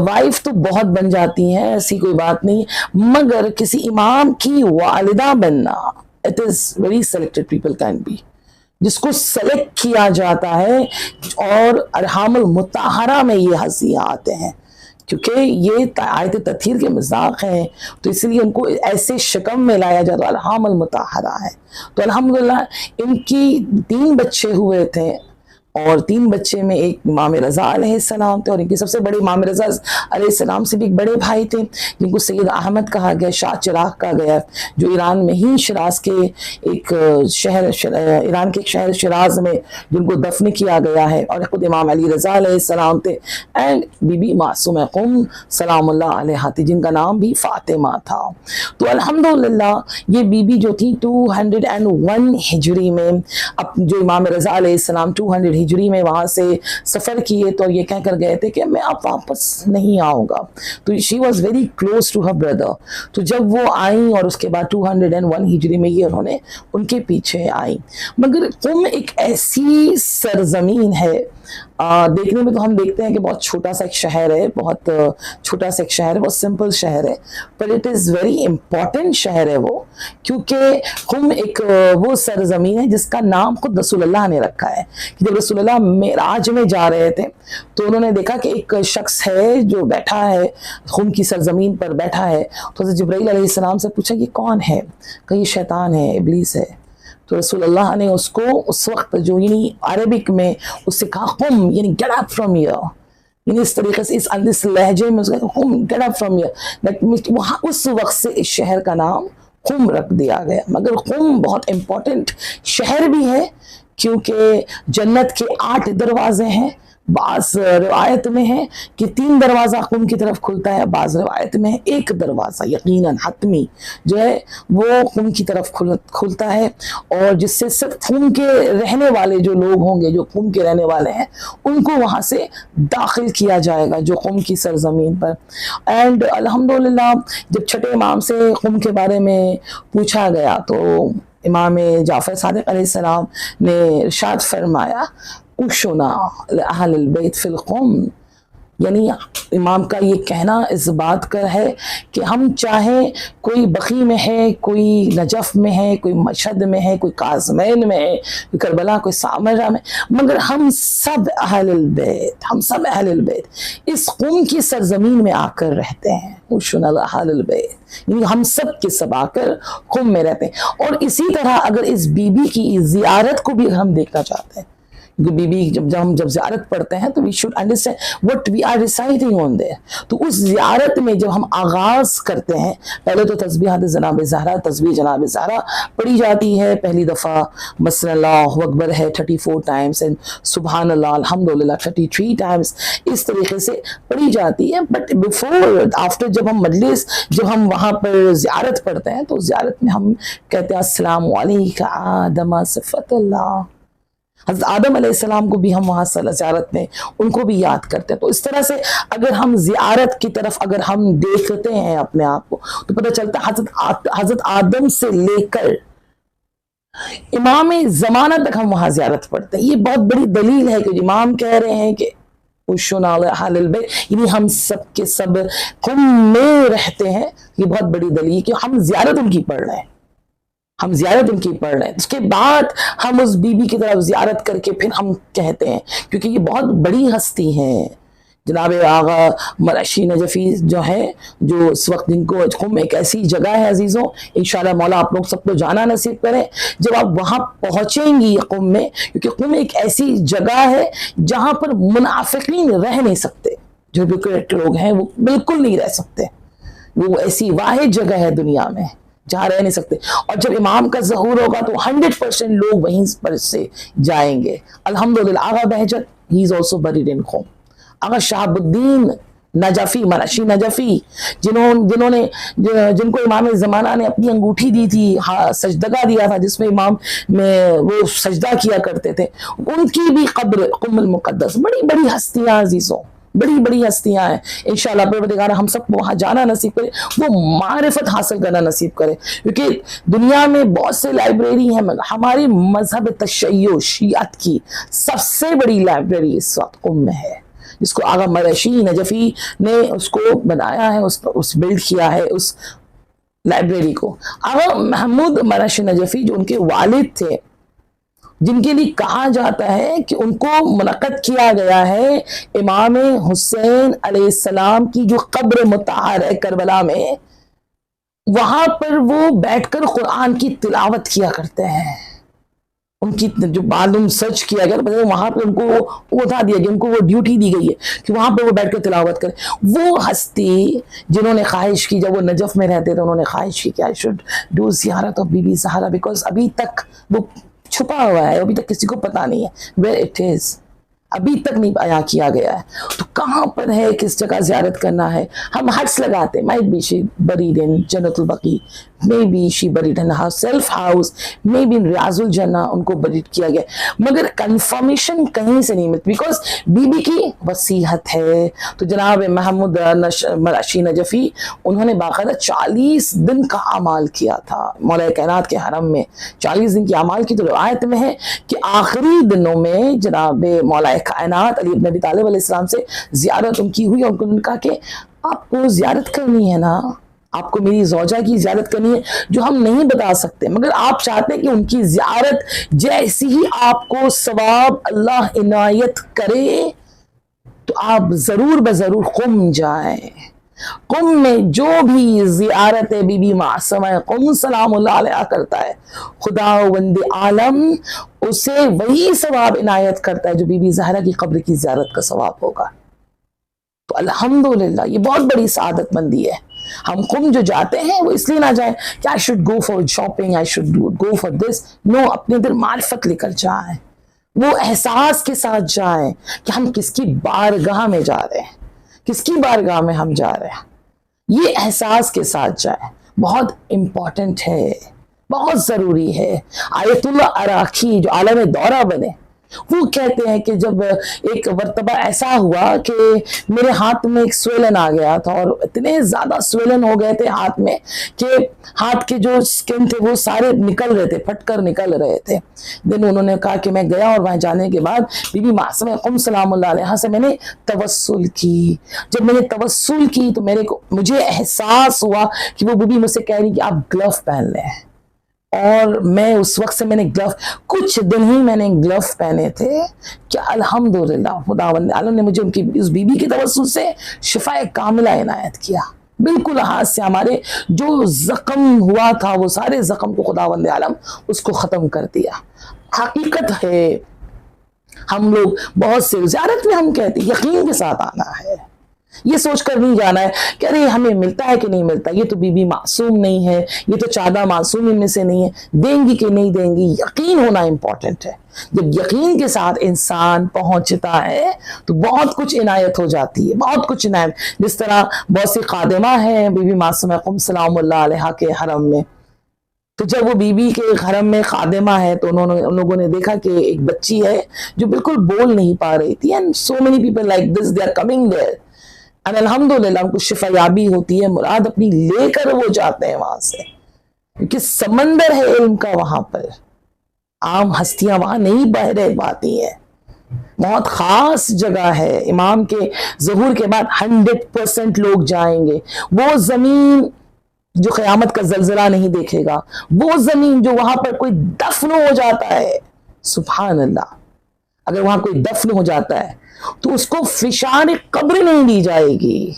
وائف تو بہت بن جاتی ہیں، ایسی کوئی بات نہیں، مگر کسی امام کی والدہ بننا it is very selected people can be، جس کو سلیکٹ کیا جاتا ہے. اور ارحام المطہرہ میں یہ حصیہ آتے ہیں کیونکہ یہ آیت تطہیر کے مذاق ہیں، تو اس لیے ان کو ایسے شکم میں لایا جاتا ہے، ارحام المطہرہ ہے. تو الحمدللہ ان کی 3 بچے ہوئے تھے، اور 3 بچے میں ایک امام رضا علیہ السلام تھے، اور ان کے سب سے بڑے امام رضا علیہ السلام سے بھی ایک بڑے بھائی تھے جن کو سید احمد کہا گیا، شاہ چراغ کہا گیا، جو ایران میں ہی شیراز کے ایک شہر، ایران کے ایک شہر شیراز میں جن کو دفن کیا گیا ہے. اور خود امام علی رضا علیہ السلام تھے، اینڈ بی بی معصومہ قم سلام اللہ علیہا تھی جن کا نام بھی فاطمہ تھا. تو الحمدللہ یہ بی بی جو تھی 201 ہجری میں، اب جو امام رضا علیہ السلام 200 ہجری میں وہاں سے سفر کیے تو یہ کہہ کر گئے تھے کہ میں اب واپس نہیں آؤں گا. تو she was very close to her brother. تو جب وہ آئیں اور اس کے بعد 201 ہجری میں یہ انہوں نے ان کے پیچھے آئیں. مگر قم ایک ایسی سرزمین ہے، دیکھنے میں تو ہم دیکھتے ہیں کہ بہت چھوٹا سا ایک شہر ہے، بہت چھوٹا سا ایک شہر ہے، بہت سمپل شہر ہے، پر اٹ از ویری امپورٹنٹ شہر ہے وہ، کیونکہ قم ایک وہ سرزمین ہے جس کا نام خود رسول اللہ نے رکھا ہے. کہ جب رسول اللہ معراج میں جا رہے تھے تو انہوں نے دیکھا کہ ایک شخص ہے جو بیٹھا ہے قم کی سرزمین پر بیٹھا ہے. تو حضرت جبرائیل علیہ السلام سے پوچھا یہ کون ہے؟ کہ یہ شیطان ہے، ابلیس ہے. تو رسول اللہ نے اس کو اس وقت جو یعنی عربک میں اس سے کہا قم، یعنی get up from here، یعنی اس طریقے سے اس لہجے میں اس کا قم get up from here. وہاں اس وقت سے اس شہر کا نام قم رکھ دیا گیا. مگر قم بہت امپورٹنٹ شہر بھی ہے کیونکہ جنت کے 8 دروازے ہیں، بعض روایت میں ہے کہ 3 دروازہ قم کی طرف کھلتا ہے، بعض روایت میں ہے 1 دروازہ یقیناً حتمی جو ہے وہ قم کی طرف کھلتا ہے، اور جس سے صرف قم کے رہنے والے جو لوگ ہوں گے، جو قم کے رہنے والے ہیں، ان کو وہاں سے داخل کیا جائے گا جو قم کی سرزمین پر۔ اینڈ الحمدللہ جب چھٹے امام سے قم کے بارے میں پوچھا گیا تو امام جعفر صادق علیہ السلام نے ارشاد فرمایا اشنا لأہل البیت فی القم، یعنی امام کا یہ کہنا اس بات کا ہے کہ ہم چاہیں کوئی بقی میں ہے، کوئی نجف میں ہے، کوئی مشہد میں ہے، کوئی کاظمین میں ہے، کوئی کربلا، کوئی سامرہ میں، مگر ہم سب اہل البیت، ہم سب اہل البیت اس قم کی سرزمین میں آ کر رہتے ہیں۔ اشنا لأہل البیت، یعنی ہم سب کے سب آ کر قم میں رہتے ہیں۔ اور اسی طرح اگر اس بی بی کی زیارت کو بھی ہم دیکھنا چاہتے ہیں، بی بی جب زیارت پڑھتے ہیں تو we should understand what we are reciting on there۔ تو اس زیارت میں جب ہم آغاز کرتے ہیں، پہلے تو تسبیحات جناب زہرا، تسبیح جناب زہرا پڑھی جاتی ہے پہلی دفعہ، مثلا اللہ اکبر ہے 34 ٹائمز، سبحان اللہ الحمدللہ 33 ٹائمز، اس طریقے سے پڑھی جاتی ہے۔ بٹ بیفور آفٹر جب ہم مجلس، جب ہم وہاں پر زیارت پڑھتے ہیں تو زیارت میں ہم کہتے ہیں السلام علیکہ آدم صفت اللہ، حضرت آدم علیہ السلام کو بھی ہم وہاں زیارت میں ان کو بھی یاد کرتے ہیں۔ تو اس طرح سے اگر ہم زیارت کی طرف اگر ہم دیکھتے ہیں اپنے آپ کو تو پتہ چلتا ہے حضرت آدم سے لے کر امام زمانہ تک ہم وہاں زیارت پڑھتے ہیں۔ یہ بہت بڑی دلیل ہے کہ امام کہہ رہے ہیں کہ اشنا لأہل البیت، یعنی ہم سب کے سب قم میں رہتے ہیں۔ یہ بہت بڑی دلیل کہ ہم زیارت ان کی پڑھ رہے ہیں، ہم زیارت ان کی پڑھ رہے ہیں۔ اس کے بعد ہم اس بی بی کی طرف زیارت کر کے پھر ہم کہتے ہیں، کیونکہ یہ بہت بڑی ہستی ہیں جناب آغا مرشی نجفی جو ہے، جو اس وقت جن کو قم ایک ایسی جگہ ہے عزیزوں، انشاءاللہ مولا آپ لوگ سب کو جانا نصیب کریں جب آپ وہاں پہنچیں گی قم میں، کیونکہ قم ایک ایسی جگہ ہے جہاں پر منافقین رہ نہیں سکتے، جو بھی کریکٹ لوگ ہیں وہ بالکل نہیں رہ سکتے۔ وہ ایسی واحد جگہ ہے دنیا میں جہاں رہ نہیں سکتے، اور جب امام کا ظہور ہوگا تو 100% لوگ وہیں پر سے جائیں گے۔ الحمدللہ آغا بہجت ہی از آلسو buried in قم، آغا شہاب الدین نجفی، مرشی نجفی، جن کو امام زمانہ نے اپنی انگوٹھی دی تھی، سجدگاہ دیا تھا جس میں امام میں وہ سجدہ کیا کرتے تھے، ان کی بھی قبر قم المقدس۔ بڑی بڑی ہستیاں عزیزوں، بڑی بڑی ہستیاں ہیں، انشاءاللہ پروردگار ہم سب کو وہاں جانا نصیب کرے، وہ معرفت حاصل کرنا نصیب کرے، کیونکہ دنیا میں بہت سے لائبریری ہیں، ہماری مذہب تشیع شیعت کی سب سے بڑی لائبریری اس وقت قم میں ہے، جس کو آغا مرشی نجفی نے اس کو بنایا ہے، اس بلڈ کیا ہے اس لائبریری کو۔ آغا محمود مرشی نجفی جو ان کے والد تھے، جن کے لیے کہا جاتا ہے کہ ان کو منعقد کیا گیا ہے امام حسین علیہ السلام کی جو قبر مطہر ہے کربلا میں، وہاں پر وہ بیٹھ کر قرآن کی تلاوت کیا کرتے ہیں۔ ان کی جو معلوم سرچ کیا گیا وہاں پہ ان کو وہ اٹھا دیا گیا، ان کو وہ ڈیوٹی دی گئی ہے کہ وہاں پہ وہ بیٹھ کر تلاوت کریں۔ وہ ہستی جنہوں نے خواہش کی، جب وہ نجف میں رہتے تھے انہوں نے خواہش کی کہ I should do زیارت of Bibi Zahra, because ابھی تک وہ چھپا ہوا ہے، ابھی تک کسی کو پتا نہیں ہے where it is، ابھی تک نہیں بیان کیا گیا ہے۔ تو کہاں پر ہے، کس جگہ زیارت کرنا ہے، ہم حدس لگاتے ہیں might be she buried in جنت البقیع، maybe she buried in her self house، maybe in ریاض الجنہ ان کو buried کیا گیا، مگر کنفرمیشن کہیں سے نہیں ملتی، بیکاز بی بی کی وصیت ہے۔ تو جناب محمود مرشی نجفی انہوں نے باقاعدہ 40 دن کا اعمال کیا تھا مولا کائنات کے حرم میں۔ 40 دن کی اعمال کی تو روایت میں ہے کہ آخری دنوں میں جناب مولا کائنات علی بن ابی طالب علیہ السلام سے زیارت ان کی ہوئی، اور ان نے کہا کہ آپ کو زیارت کرنی ہے نا، آپ کو میری زوجہ کی زیارت کرنی ہے، جو ہم نہیں بتا سکتے، مگر آپ چاہتے ہیں کہ ان کی زیارت جیسی ہی آپ کو ثواب اللہ عنایت کرے تو آپ ضرور بضرور قم جائیں۔ قم میں جو بھی زیارت بی بی معصومہ قم سلام اللہ علیہ کرتا ہے، خداوند عالم اسے وہی ثواب عنایت کرتا ہے جو بی بی زہرا کی قبر کی زیارت کا ثواب ہوگا۔ تو الحمدللہ یہ بہت بڑی سعادت مندی ہے۔ ہم قم جو جاتے ہیں وہ اس لیے نہ جائیں کہ I should go for shopping, I should go for this، نو، اپنے دل معرفت لے کر جائیں، وہ احساس کے ساتھ جائیں کہ ہم کس کی بارگاہ میں جا رہے ہیں, کس کی بارگاہ میں ہم جا رہے ہیں. یہ احساس کے ساتھ جائیں, بہت امپورٹنٹ ہے, بہت ضروری ہے. آیت اللہ عراقی جو عالم دورہ بنے, وہ کہتے ہیں کہ جب ایک مرتبہ ایسا ہوا کہ میرے ہاتھ میں ایک سویلن آ گیا تھا, اور اتنے زیادہ سویلن ہو گئے تھے ہاتھ میں کہ ہاتھ کے جو سکن تھے وہ سارے نکل رہے تھے, پھٹ کر نکل رہے تھے. دن انہوں نے کہا کہ میں گیا, اور وہاں جانے کے بعد بی بی معصومہ قم سلام اللہ علیہا سے میں نے توسل کی. جب میں نے توسل کی تو مجھے احساس ہوا کہ وہ بی بی مجھ سے کہہ رہی کہ آپ گلو پہن لیں, اور میں اس وقت سے میں نے گلو, کچھ دن ہی میں نے گلو پہنے تھے کہ الحمدللہ خداوند عالم نے مجھے ان کی اس بی بی کی توسل سے شفا کاملہ عنایت کیا. بالکل ہاتھ سے ہمارے جو زخم ہوا تھا وہ سارے زخم کو خداوند عالم اس کو ختم کر دیا. حقیقت ہے, ہم لوگ بہت سے زیارت میں ہم کہتے ہیں یقین کے ساتھ آنا ہے, یہ سوچ کر نہیں جانا ہے کہ ارے ہمیں ملتا ہے کہ نہیں ملتا, یہ تو بی بی معصوم نہیں ہے, یہ تو چادہ معصوم میں سے نہیں ہے, دیں گی کہ نہیں دیں گی. یقین ہونا امپورٹنٹ ہے. جب یقین کے ساتھ انسان پہنچتا ہے تو بہت کچھ عنایت ہو جاتی ہے, بہت کچھ عنایت. جس طرح بہت سی خادمہ ہیں بی بی معصومہ قم سلام اللہ علیہا کے حرم میں, تو جب وہ بی بی کے حرم میں خادمہ ہے تو ان لوگوں نے دیکھا کہ ایک بچی ہے جو بالکل بول نہیں پا رہی تھی, and so many people like this they are coming there, and الحمدللہ ان کو شفا یابی ہوتی ہے, مراد اپنی لے کر وہ جاتے ہیں وہاں سے, کیونکہ سمندر ہے علم کا وہاں پر. عام ہستیاں وہاں نہیں بہ رہ پاتی ہیں, بہت خاص جگہ ہے. امام کے ظہور کے بعد 100% لوگ جائیں گے. وہ زمین جو قیامت کا زلزلہ نہیں دیکھے گا, وہ زمین جو وہاں پر کوئی دفن ہو جاتا ہے, سبحان اللہ, اگر وہاں کوئی دفن ہو جاتا ہے تو اس کو فشار قبر نہیں دی جائے گی.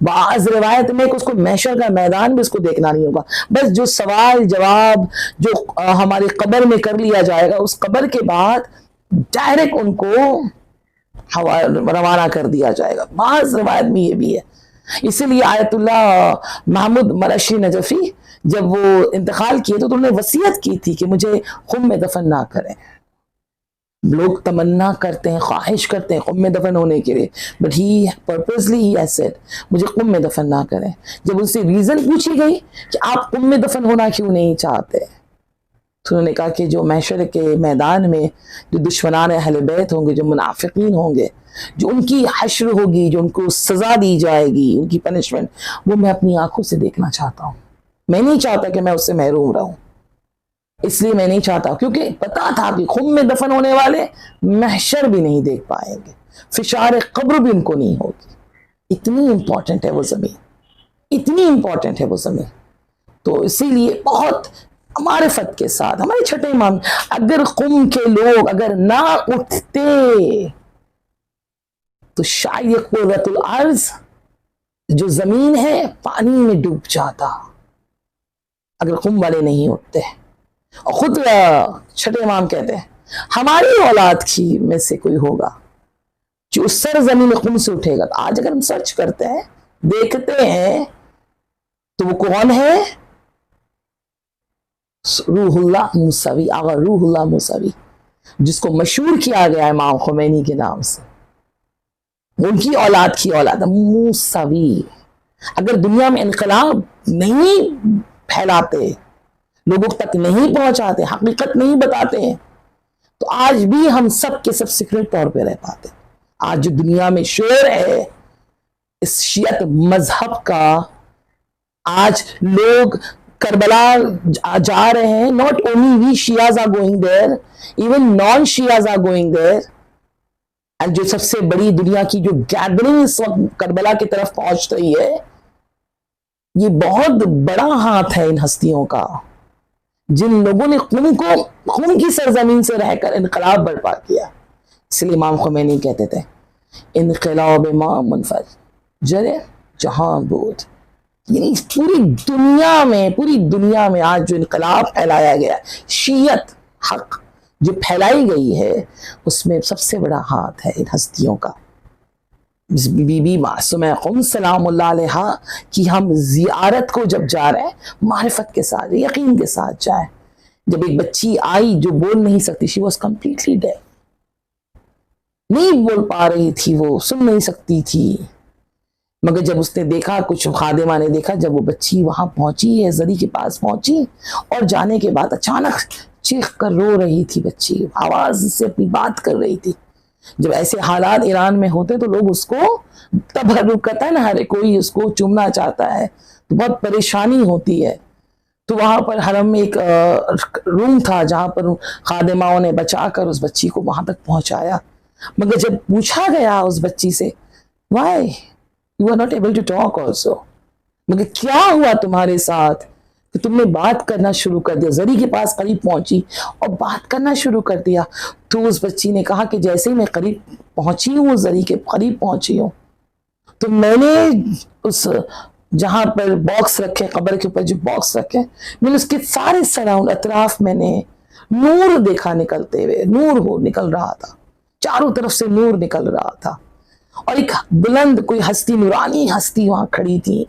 بعض روایت میں کہ اس کو محشر کا میدان بھی اس کو دیکھنا نہیں ہوگا, بس جو سوال جواب جو ہماری قبر میں کر لیا جائے گا, اس قبر کے بعد ڈائریکٹ ان کو روانہ کر دیا جائے گا. بعض روایت میں یہ بھی ہے. اسی لیے آیت اللہ محمود مرشی نجفی جب وہ انتقال کیے تو انہوں نے وصیت کی تھی کہ مجھے خم میں دفن نہ کریں. لوگ تمنا کرتے ہیں, خواہش کرتے ہیں خم میں دفن ہونے کے لیے, but he purposely he has said مجھے خم میں دفن نہ کریں. جب ان سے ریزن پوچھی گئی کہ آپ خم میں دفن ہونا کیوں نہیں چاہتے, تو انہوں نے کہا کہ جو محشر کے میدان میں جو دشمنان اہل بیت ہوں گے, جو منافقین ہوں گے, جو ان کی حشر ہوگی, جو ان کو سزا دی جائے گی, ان کی پنشمنٹ, وہ میں اپنی آنکھوں سے دیکھنا چاہتا ہوں. میں نہیں چاہتا کہ میں اس سے محروم رہوں, اس لیے میں نہیں چاہتا, کیونکہ پتا تھا کہ خم میں دفن ہونے والے محشر بھی نہیں دیکھ پائیں گے, فشار قبر بھی ان کو نہیں ہوگی. اتنی امپورٹنٹ ہے وہ زمین, اتنی امپورٹنٹ ہے وہ زمین. تو اسی لیے بہت معرفت کے ساتھ ہمارے چھٹے امام, اگر قم کے لوگ اگر نہ اٹھتے تو شاید یہ قرۃ الارض جو زمین ہے پانی میں ڈوب جاتا, اگر قم والے نہیں اٹھتے. اور خود چھٹے امام کہتے ہیں ہماری اولاد کی میں سے کوئی ہوگا جو اس سر زمین قم سے اٹھے گا. آج اگر ہم سرچ کرتے ہیں, دیکھتے ہیں, تو وہ کون ہے؟ روح اللہ موسوی, آغا روح اللہ موسوی, جس کو مشہور کیا گیا امام خمینی کے نام سے. ان کی اولاد کی اولاد موسوی. اگر دنیا میں انقلاب نہیں پھیلاتے, لوگوں تک نہیں پہنچاتے, حقیقت نہیں بتاتے ہیں, تو آج بھی ہم سب کے سب سیکرٹ طور پہ رہ پاتے. آج جو دنیا میں شور ہے اس شیعت مذہب کا, آج لوگ کربلا جا رہے ہیں. not only we Shias are going there, even non-Shias are going there. and جو سب سے بڑی دنیا کی جو گیدرنگ اس وقت کربلا کی طرف پہنچ رہی ہے, یہ بہت بڑا ہاتھ ہے ان ہستیوں کا, جن لوگوں نے خون کی سرزمین سے رہ کر انقلاب برپا کیا. اس لیے امام خمینی کہتے تھے انقلاب ما منفذ جرے جہاں بود. یعنی پوری دنیا میں آج جو انقلاب پھیلایا گیا, شیعت حق جو پھیلائی گئی ہے, اس میں سب سے بڑا ہاتھ ہے ان ہستیوں کا. بی بی معصومہ قم سلام اللہ علیہا کی ہم زیارت کو جب جا رہے ہیں, معرفت کے ساتھ, یقین کے ساتھ جائیں. جب ایک بچی آئی جو بول نہیں سکتی, she was completely deaf, نہیں بول پا رہی تھی، وہ سن نہیں سکتی تھی، مگر جب اس نے دیکھا، کچھ خادمہ نے دیکھا، جب وہ بچی وہاں پہنچی ہے، زری کے پاس پہنچی اور جانے کے بعد اچانک چیخ کر رو رہی تھی بچی، آواز سے اپنی بات کر رہی تھی. جب ایسے حالات ایران میں ہوتے تو لوگ اس کو تبرک کرتا ہے نا، ہر کوئی اس کو چومنا چاہتا ہے، تو بہت پریشانی ہوتی ہے. تو وہاں پر حرم میں ایک روم تھا جہاں پر خادماؤں نے بچا کر اس بچی کو وہاں تک پہنچایا. مگر جب پوچھا گیا اس بچی سے why you are not able to talk also، مگر کیا ہوا تمہارے ساتھ کہ تم نے بات کرنا شروع کر دیا، زری کے پاس قریب پہنچی اور بات کرنا شروع کر دیا. تو اس بچی نے کہا کہ جیسے ہی میں قریب پہنچی ہوں، زری کے قریب پہنچی ہوں، تو میں نے اس جہاں پر باکس رکھے، قبر کے اوپر جو باکس رکھے، میں نے اس کے سارے سراؤنڈ اطراف میں نے نور دیکھا نکلتے ہوئے، نور ہو نکل رہا تھا، چاروں طرف سے نور نکل رہا تھا. اور ایک بلند کوئی ہستی، نورانی ہستی وہاں کھڑی تھی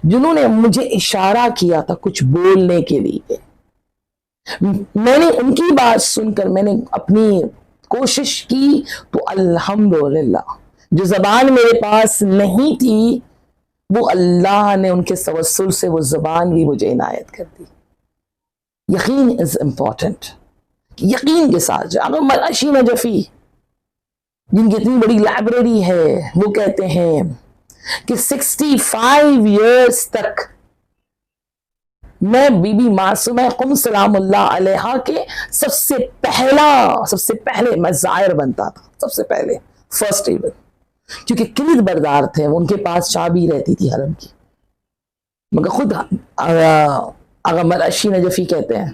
جنہوں نے مجھے اشارہ کیا تھا کچھ بولنے کے لیے. میں نے ان کی بات سن کر میں نے اپنی کوشش کی، تو الحمدللہ جو زبان میرے پاس نہیں تھی وہ اللہ نے ان کے توسل سے وہ زبان بھی مجھے عنایت کر دی. یقین از امپورٹنٹ. یقین کے ساتھ جاؤ. مرعشی نجفی جن کی اتنی بڑی لائبریری ہے، وہ کہتے ہیں کہ 65 ایئرز تک میں بی بی معصومہ قم سلام اللہ علیہا کے سب سے پہلے میں زائر بنتا تھا، سب سے پہلے فرسٹ ایون، کیونکہ کلید بردار تھے، ان کے پاس چابی رہتی تھی حرم کی. مگر خود آغا مرعشی نجفی کہتے ہیں،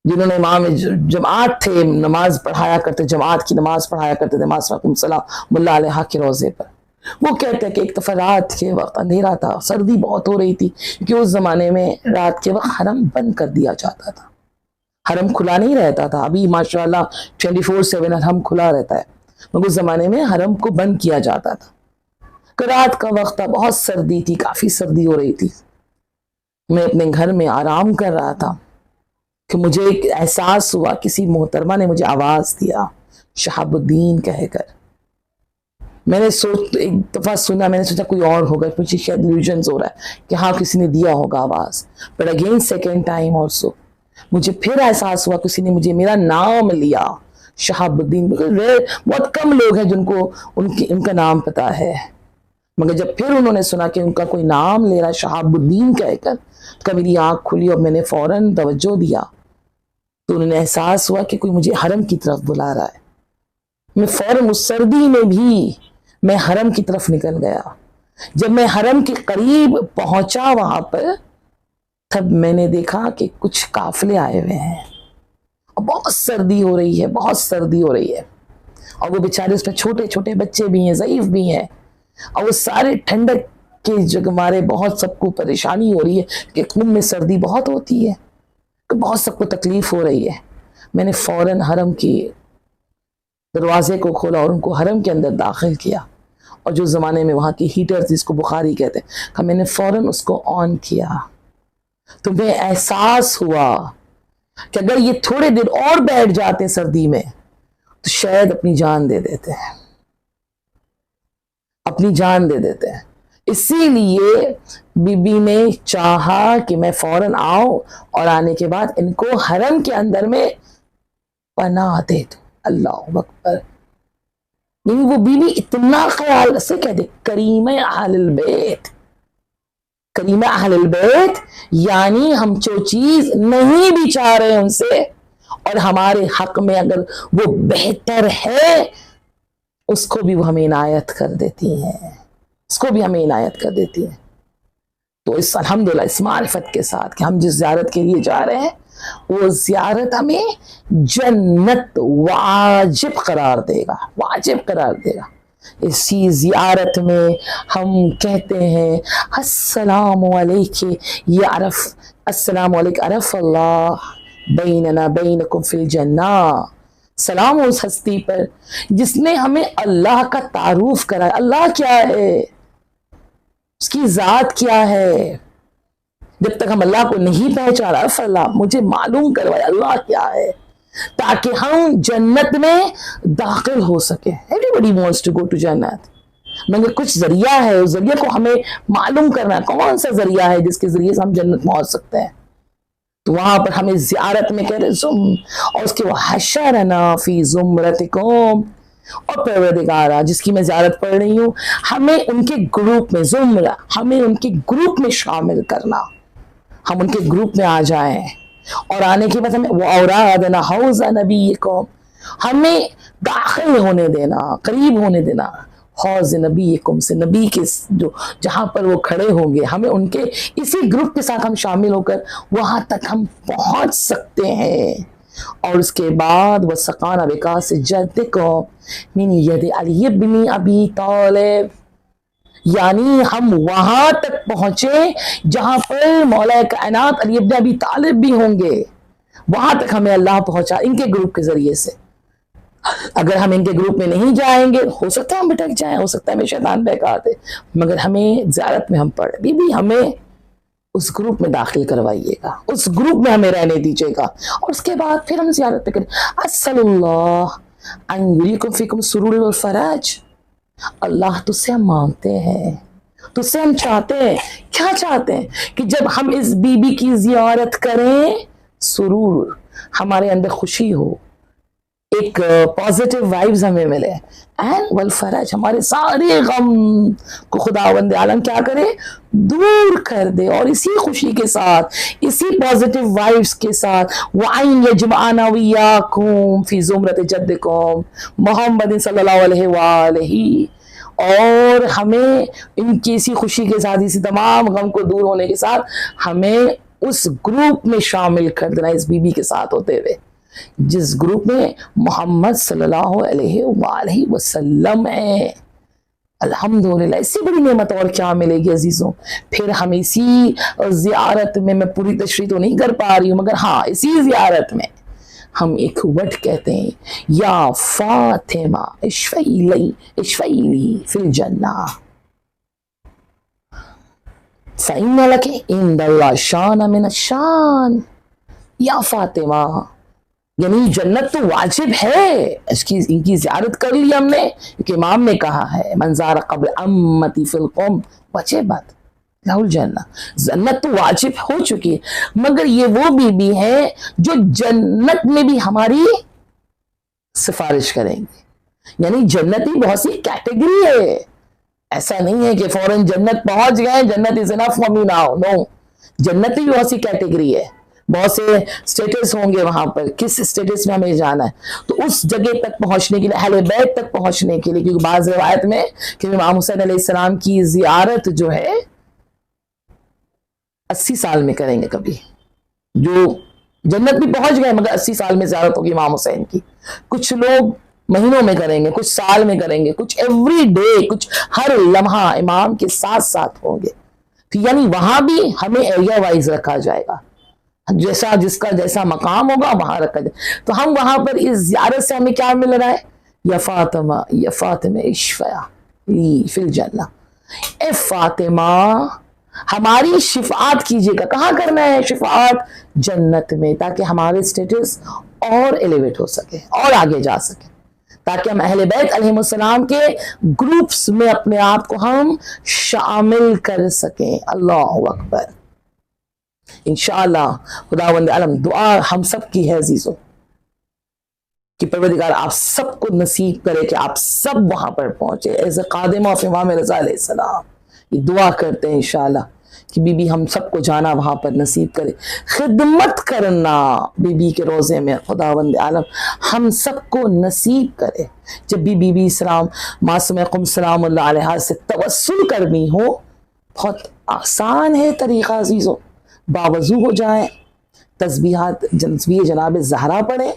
جنہوں نے امام جماعت تھے، نماز پڑھایا کرتے، جماعت کی نماز پڑھایا کرتے تھے معصومہ سلام اللہ علیہا کے روضے پر. وہ کہتے ہیں کہ ایک دفعہ رات کے وقت اندھیرا تھا، سردی بہت ہو رہی تھی، کیونکہ اس زمانے میں رات کے وقت حرم بند کر دیا جاتا تھا، حرم کھلا نہیں رہتا تھا. ابھی ماشاءاللہ 24/7 حرم کھلا رہتا ہے، مگر اس زمانے میں حرم کو بند کیا جاتا تھا. کہ رات کا وقت تھا، بہت سردی تھی، کافی سردی ہو رہی تھی. میں اپنے گھر میں آرام کر رہا تھا کہ مجھے ایک احساس ہوا، کسی محترمہ نے مجھے آواز دیا شہاب الدین کہہ کر. میں نے ایک دفعہ سنا، میں نے سوچا کوئی اور ہوگا، مجھے شاید ڈیلیوژنز ہو رہا ہے کہ ہاں کسی نے دیا ہوگا آواز. But again second time also مجھے پھر احساس ہوا کسی نے مجھے میرا نام لیا شہاب الدین. بہت کم لوگ ہیں جن کو ان کا نام پتا ہے، مگر جب پھر انہوں نے سنا کہ ان کا کوئی نام لے رہا ہے شہاب الدین کہہ کر، تو میری آنکھ کھلی اور میں نے فوراً توجہ دیا. تو انہوں نے احساس ہوا کہ کوئی مجھے حرم کی طرف بلا رہا ہے. میں فوراً اس سردی میں بھی میں حرم کی طرف نکل گیا. جب میں حرم کے قریب پہنچا وہاں پر، تب میں نے دیکھا کہ کچھ قافلے آئے ہوئے ہیں اور بہت سردی ہو رہی ہے، بہت سردی ہو رہی ہے. اور وہ بیچارے اس میں چھوٹے چھوٹے بچے بھی ہیں، ضعیف بھی ہیں، اور وہ سارے ٹھنڈک کے جگ مارے بہت سب کو پریشانی ہو رہی ہے کہ قم میں سردی بہت ہوتی ہے، کہ بہت سب کو تکلیف ہو رہی ہے. میں نے فوراً حرم کی دروازے کو کھولا اور ان کو حرم کے اندر داخل کیا، اور جو زمانے میں وہاں کی ہیٹر جس کو بخاری کہتے ہیں، کہ میں نے فوراً اس کو آن کیا. تو میں احساس ہوا کہ اگر یہ تھوڑے دن اور بیٹھ جاتے سردی میں تو شاید اپنی جان دے دیتے ہیں، اپنی جان دے دیتے ہیں. اسی لیے بی بی نے چاہا کہ میں فوراً آؤں اور آنے کے بعد ان کو حرم کے اندر میں پناہ دے دوں. اللہ اکبر. یعنی وہ بی بی اتنا خیال سے کہہ دے کریم اہل البیت، کریم اہل البیت، یعنی ہم جو چیز نہیں بھی چاہ رہے ان سے اور ہمارے حق میں اگر وہ بہتر ہے اس کو بھی وہ ہمیں عنایت کر دیتی ہیں، اس کو بھی ہمیں عنایت کر دیتی ہیں. تو اس الحمدللہ اس معرفت کے ساتھ کہ ہم جس زیارت کے لیے جا رہے ہیں وہ زیارت ہمیں جنت واجب قرار دے گا، واجب قرار دے گا. اسی زیارت میں ہم کہتے ہیں السلام علیکم یا عرف، السلام علیکم عرف اللہ بیننا بینکم فی الجنہ. سلام اس ہستی پر جس نے ہمیں اللہ کا تعارف کرا. اللہ کیا ہے، اس کی ذات کیا ہے. جب تک ہم اللہ کو نہیں پہچانا، عرف اللہ، مجھے معلوم کروائے اللہ کیا ہے. تاکہ ہم جنت میں داخل ہو سکیں. Everybody wants to go to جنت، مگر کچھ ذریعہ ہے، اس ذریعے کو ہمیں معلوم کرنا ہے کون سا ذریعہ ہے جس کے ذریعے سے ہم جنت پہنچ سکتے ہیں. تو وہاں پر ہمیں زیارت میں کہہ رہے اور اس کے وحشرنا فی زمرتکم، اور پروردگارا جس کی میں زیارت پڑھ رہی ہوں، ہمیں ان کے گروپ میں، زمرہ ہمیں ان کے گروپ میں شامل کرنا، ہم ان کے گروپ میں آ جائیں. اور آنے کے بعد ہمیں وَأَوْرَادَنَا حَوْضَ نَبِيِّكُمْ، ہمیں داخل ہونے دینا، قریب ہونے دینا حوض نبیکم سے، نبی کے جو جہاں پر وہ کھڑے ہوں گے، ہمیں ان کے اسی گروپ کے ساتھ ہم شامل ہو کر وہاں تک ہم پہنچ سکتے ہیں. اور اس کے بعد وَسَقَانَ بِكَاسِ جَدِّكُمْ مِنْ يَدِ عَلِيِّ بْنِ أَبِي طَالِبٍ، یعنی ہم وہاں تک پہنچے جہاں پر مولا کائنات علی ابن ابی طالب بھی ہوں گے، وہاں تک ہمیں اللہ پہنچا ان کے گروپ کے ذریعے سے. اگر ہم ان کے گروپ میں نہیں جائیں گے، ہو سکتا ہے ہم بھٹک جائیں، ہو سکتا ہے ہمیں شیطان بہکا دے، مگر ہمیں زیارت میں ہم پڑھ بی بی ہمیں اس گروپ میں داخل کروائیے گا، اس گروپ میں ہمیں رہنے دیجیے گا. اور اس کے بعد پھر ہم زیارت پہ کریں. اسأل اللہ ان یریکم فیکم سرور والفرج، اللہ تجھ سے ہم مانگتے ہیں، تجھ سے ہم چاہتے ہیں، کیا چاہتے ہیں کہ جب ہم اس بی بی کی زیارت کریں سرور، ہمارے اندر خوشی ہو، ایک پازیٹیو وائبز ہمیں ملے، اینڈ والفرج ہمارے سارے غم کو خداوند عالم کیا کرے، دور کر دے. اور اسی خوشی کے ساتھ، اسی پازیٹیو وائبز کے ساتھ وَأَن يَجْمَعَنَا وَإِيَّاكُمْ فِي زُمْرَةِ جَدِّكُمْ محمد صلی اللہ علیہ وآلہ، اور ہمیں ان کی اسی خوشی کے ساتھ، اسی تمام غم کو دور ہونے کے ساتھ ہمیں اس گروپ میں شامل کر دینا، اس بی بی کے ساتھ ہوتے ہوئے جس گروپ میں محمد صلی اللہ علیہ وآلہ وسلم ہے. الحمدللہ، اس سے بڑی نعمت اور کیا ملے گی عزیزوں. پھر ہم اسی زیارت میں میں تشریح تو نہیں کر پا رہی ہوں، مگر ہاں اسی زیارت میں ہم ایک ورڈ کہتے ہیں، یا فاطمہ اشفعی لی فی الجنہ فإن لك عند اللہ شان من الشان. یا فاطمہ، یعنی جنت تو واجب ہے، ان کی زیارت کر لی ہم نے، کیونکہ امام نے کہا ہے من زار قبر امتی فی القوم وجبت لہ الجنہ، جنت تو واجب ہو چکی ہے، مگر یہ وہ بی بی ہے جو جنت میں بھی ہماری سفارش کریں گے. یعنی جنتی بہت سی کیٹیگری ہے، ایسا نہیں ہے کہ فوراً جنت پہنچ گئے جنت از انف فار می ناؤ، نو، جنت بھی بہت سی کیٹیگری ہے، بہت سے سٹیٹس ہوں گے وہاں پر، کس سٹیٹس میں ہمیں جانا ہے. تو اس جگہ تک پہنچنے کے لیے، اہل بیت تک پہنچنے کے لیے، کیونکہ بعض روایت میں کہ امام حسین علیہ السلام کی زیارت جو ہے 80 سال میں کریں گے، کبھی جو جنت بھی پہنچ گئے مگر 80 سال میں زیارت ہوگی امام حسین کی. کچھ لوگ مہینوں میں کریں گے، کچھ سال میں کریں گے، کچھ ایوری ڈے، کچھ ہر لمحہ امام کے ساتھ ساتھ ہوں گے. یعنی وہاں بھی ہمیں ایریا وائز رکھا جائے گا، جیسا جس کا جیسا مقام ہوگا وہاں رکھا جائے. تو ہم وہاں پر اس زیارت سے ہمیں کیا مل رہا ہے، یا فاطمہ اشفعی فی الجنہ، اے فاطمہ ہماری شفاعت کیجیے گا. کہاں کرنا ہے شفاعت؟ جنت میں، تاکہ ہمارے سٹیٹس اور ایلیویٹ ہو سکے اور آگے جا سکے، تاکہ ہم اہل بیت علیہ السلام کے گروپس میں اپنے آپ کو ہم شامل کر سکیں. اللہ اکبر. انشاءاللہ خداوند عالم دعا ہم سب کی ہے عزیزوں، کہ پروردگار آپ سب کو نصیب کرے کہ آپ سب وہاں پر پہنچے ایز اے قادمہ آف امام رضا علیہ السلام. یہ دعا کرتے ہیں انشاءاللہ کہ بی بی ہم سب کو جانا وہاں پر نصیب کرے، خدمت کرنا بی بی کے روزے میں خداوند عالم ہم سب کو نصیب کرے. جب بھی بی بی اسلام معصومہ قم سلام اللہ علیہ سے توسل کرنی ہو، بہت آسان ہے طریقہ عزیزوں. باوضو ہو جائیں، تسبیح جناب زہرا پڑھیں،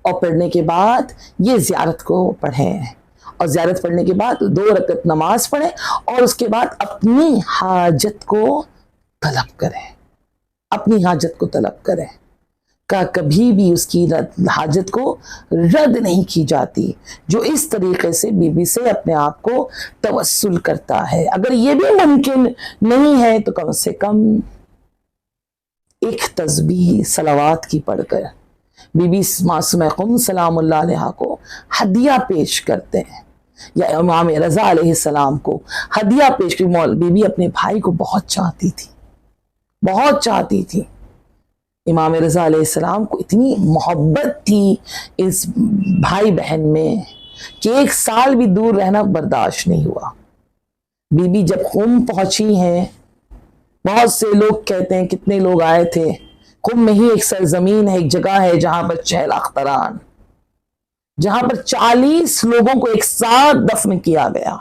اور پڑھنے کے بعد یہ زیارت کو پڑھیں، اور زیارت پڑھنے کے بعد 2 رکعت نماز پڑھیں، اور اس کے بعد اپنی حاجت کو طلب کریں، اپنی حاجت کو طلب کریں. کہ کبھی بھی اس کی حاجت کو رد نہیں کی جاتی جو اس طریقے سے بی بی سے اپنے آپ کو توسل کرتا ہے. اگر یہ بھی ممکن نہیں ہے تو کم سے کم ایک تسبیح صلوات کی پڑھ کر بی بی معصومہ قم سلام اللہ علیہ کو ہدیہ پیش کرتے ہیں، یا امام رضا علیہ السلام کو ہدیہ پیش کی. بی بی اپنے بھائی کو بہت چاہتی تھی، بہت چاہتی تھی. امام رضا علیہ السلام کو اتنی محبت تھی اس بھائی بہن میں کہ 1 سال بھی دور رہنا برداشت نہیں ہوا. بی بی جب قم پہنچی ہیں، بہت سے لوگ کہتے ہیں کتنے لوگ آئے تھے. قم میں ہی ایک سرزمین ہے، ایک جگہ ہے جہاں پر 6 اختران، جہاں پر 40 لوگوں کو ایک ساتھ دفن کیا گیا.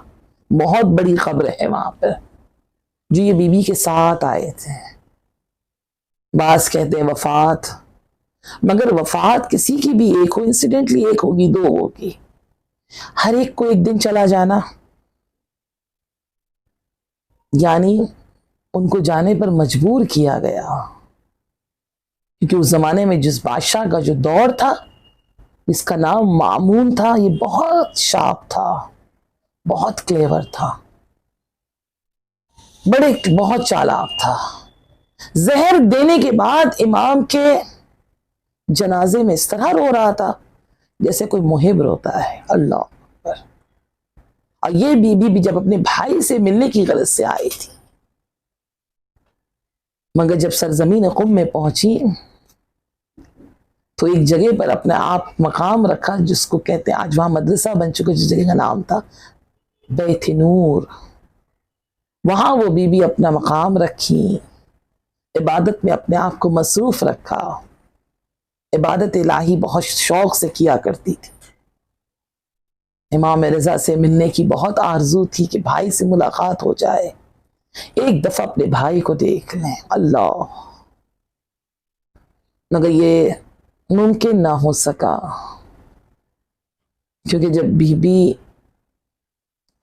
بہت بڑی قبر ہے وہاں پر، جو یہ بی بی کے ساتھ آئے تھے. بعض کہتے ہیں وفات، مگر وفات کسی کی بھی ایک ہو، انسیڈنٹلی ایک ہوگی، 2 ہوگی، ہر ایک کو ایک دن چلا جانا. یعنی ان کو جانے پر مجبور کیا گیا، کیونکہ اس زمانے میں جس بادشاہ کا جو دور تھا، اس کا نام مامون تھا، یہ بہت شارپ تھا، بہت کلیور تھا، بہت چالاک تھا. زہر دینے کے بعد امام کے جنازے میں اس طرح رو رہا تھا جیسے کوئی محب روتا ہے. اللہ اکبر. اور یہ بی بی بھی جب اپنے بھائی سے ملنے کی غرض سے آئی تھی، مگر جب سرزمین قم میں پہنچی تو ایک جگہ پر اپنے آپ مقام رکھا جس کو کہتے ہیں، آج وہاں مدرسہ بن چکا، جس جگہ کا نام تھا بیت نور. وہاں وہ بی بی اپنا مقام رکھی، عبادت میں اپنے آپ کو مصروف رکھا. عبادت الہی بہت شوق سے کیا کرتی تھی. امام رضا سے ملنے کی بہت آرزو تھی کہ بھائی سے ملاقات ہو جائے، ایک دفعہ اپنے بھائی کو دیکھ لیں. اللہ، مگر یہ ممکن نہ ہو سکا، کیونکہ جب بی بی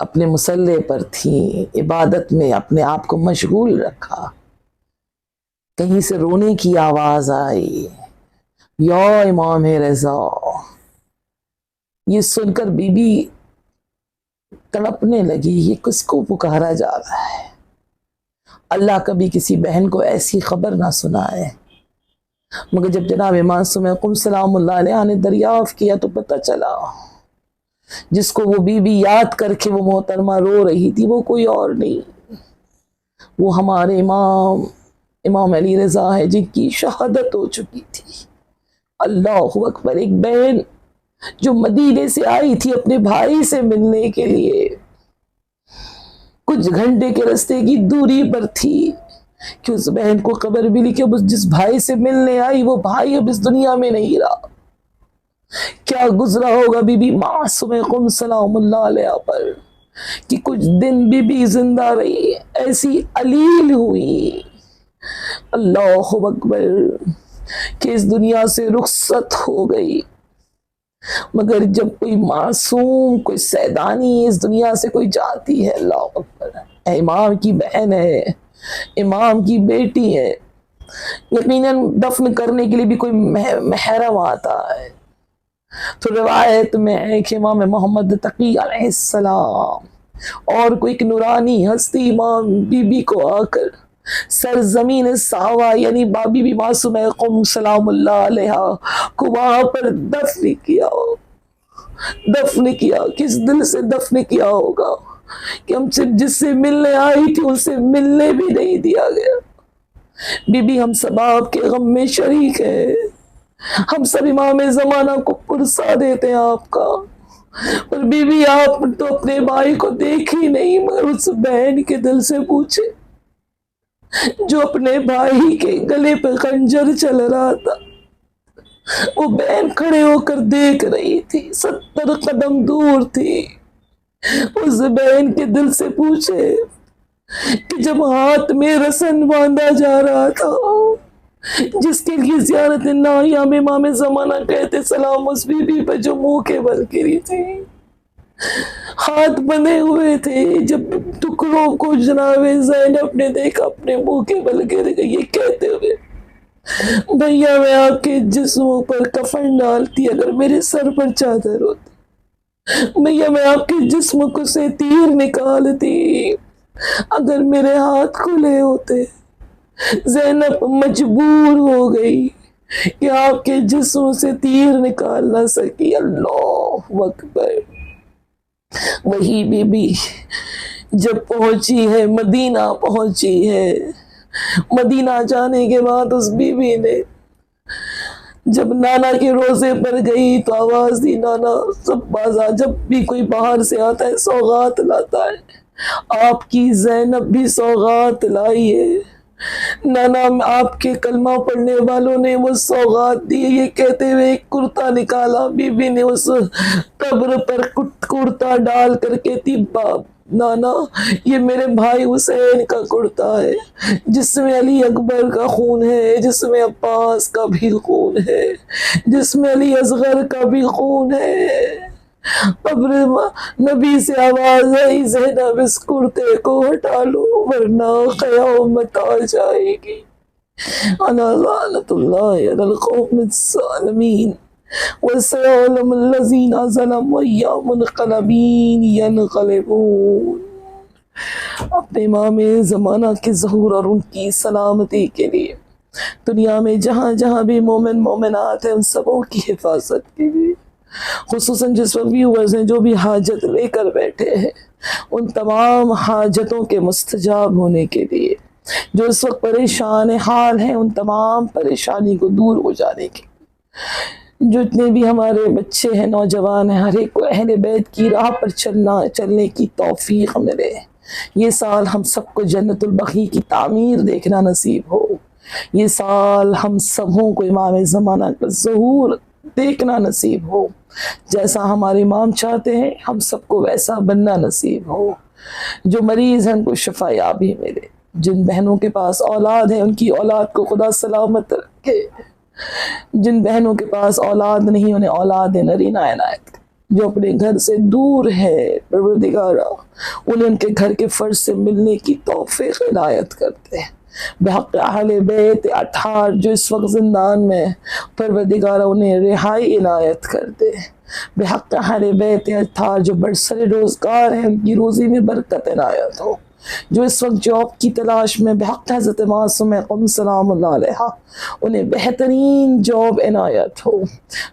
اپنے مصلے پر تھی، عبادت میں اپنے آپ کو مشغول رکھا، کہیں سے رونے کی آواز آئی، یا امام رضا. یہ سن کر بی بی تڑپنے لگی، یہ کس کو پکارا جا رہا ہے؟ اللہ کبھی کسی بہن کو ایسی خبر نہ سنائے. مگر جب جناب معصومہ قم سلام اللہ علیہ نے دریافت کیا تو پتہ چلا جس کو وہ بی بی یاد کر کے وہ محترمہ رو رہی تھی، وہ کوئی اور نہیں، وہ ہمارے امام علی رضا ہے، جن کی شہادت ہو چکی تھی. اللہ اکبر. ایک بہن جو مدینے سے آئی تھی اپنے بھائی سے ملنے کے لیے، کچھ گھنٹے کے راستے کی دوری پر تھی کہ اس بہن کو خبر ملی کہ جس بھائی سے ملنے آئی وہ بھائی اب اس دنیا میں نہیں رہا. کیا گزرا ہوگا بی بی معصومہ قم سلام اللہ علیہ پر کہ کچھ دن بی بی زندہ رہی، ایسی علیل ہوئی. اللہ اکبر کہ اس دنیا سے رخصت ہو گئی. مگر جب کوئی معصوم، کوئی سیدانی اس دنیا سے کوئی جاتی ہے، اللہ اکبر، امام کی بہن ہے، امام کی بیٹی ہے، یقیناً دفن کرنے کے لیے بھی کوئی محرم آتا ہے. تو روایت میں ہے کہ امام محمد تقی علیہ السلام اور کوئی ایک نورانی ہستی امام بی بی کو آ کر سرزمین ساوا یعنی بابی بی معصومہ قم سلام اللہ علیہ کو وہاں پر دفن کیا. کس دل سے دفن کیا ہوگا کہ ہم سے جس سے ملنے آئی تھی ان سے ملنے بھی نہیں دیا گیا. بی بی ہم سب آپ کے غم میں شریک ہیں، ہم سب امام زمانہ کو پرسا دیتے ہیں آپ کا. اور بی بی آپ تو اپنے بھائی کو دیکھی نہیں، مگر اس بہن کے دل سے پوچھے جو اپنے بھائی کے گلے پہ خنجر چل رہا تھا. وہ بہن کھڑے ہو کر دیکھ رہی تھی، 70 قدم دور تھی. اس بہن کے دل سے پوچھے کہ جب ہاتھ میں رسن باندھا جا رہا تھا، جس کے لیے زیارت نایہ میں امام زمانہ کہتے سلام اس بی بی پہ جو منہ کے بل گری تھی، ہاتھ بندھے ہوئے تھے. جب ٹکڑوں کو جناب زینب نے دیکھا اپنے منہ کے بل گر گئی، یہ کہتے ہوئے بھیا میں آپ کے جسم پر کفن ڈالتی اگر میرے سر پر چادر ہوتی، بھیا میں آپ کے جسم کو سے تیر نکالتی اگر میرے ہاتھ کھلے ہوتے. زینب مجبور ہو گئی کہ آپ کے جسم سے تیر نکال نہ سکی. اللہ اکبر. وہی بی بی جب پہنچی ہے مدینہ پہنچی ہے، مدینہ جانے کے بعد اس بی بی نے جب نانا کے روزے پر گئی تو آواز دی، نانا سب بازار جب بھی کوئی باہر سے آتا ہے سوغات لاتا ہے، آپ کی زینب بھی سوغات لائی ہے. نانا آپ کے کلمہ پڑھنے والوں نے وہ سوغات دی. یہ کہتے ہوئے ایک کرتا نکالا. بی بی نے اس قبر پر کرتا ڈال کر کہتی، باپ نانا یہ میرے بھائی حسین کا کرتا ہے جس میں علی اکبر کا خون ہے، جس میں عباس کا بھی خون ہے، جس میں علی اصغر کا بھی خون ہے. قبر نبی سے آواز آئی، زینب اس کرتے کو ہٹا لو ورنہ قیامت آ جائے گی. انا لعنت اللہ علی القوم الظالمین وسيعلم الذين ظلموا أي منقلب ينقلبون. اپنے امام زمانہ کے ظہور اور ان کی سلامتی کے لیے دنیا میں جہاں جہاں بھی مومن مومنات ہیں ان سبوں کی حفاظت کے لیے، خصوصاً جس وقت ویورز ہیں جو بھی حاجت لے کر بیٹھے ہیں، ان تمام حاجتوں کے مستجاب ہونے کے لیے، جو اس وقت پریشان حال ہیں ان تمام پریشانی کو دور ہو جانے کے لیے، جتنے بھی ہمارے بچے ہیں نوجوان ہیں ہر ایک کو اہل بیت کی راہ پر چلنے کی توفیق ملے. یہ سال ہم سب کو جنت البقیع کی تعمیر دیکھنا نصیب ہو. یہ سال ہم سبوں کو امام زمانہ کا ظہور دیکھنا نصیب ہو. جیسا ہمارے امام چاہتے ہیں ہم سب کو ویسا بننا نصیب ہو. جو مریض ہیں ان کو شفا یابی ملے. جن بہنوں کے پاس اولاد ہے ان کی اولاد کو خدا سلامت رکھے. جن بہنوں کے پاس اولاد نہیں انہیں اولاد نرینہ عنایت کرے. جو اپنے گھر سے دور ہے پروردگارا انہیں ان کے گھر کے فرش سے ملنے کی توفیق عنایت کرتے ہیں. بحق اہل بیت اطہار جو اس وقت زندان میں پروردگارا انہیں رہائی عنایت کرتے ہیں. بحق اہل بیت اطہار جو برسر روزگار ہیں ان کی روزی میں برکت عنایت ہو. جو اس وقت جاب کی تلاش میں بحق حضرت معصومہ قم سلام اللہ علیہ انہیں بہترین جاب عنایت ہو.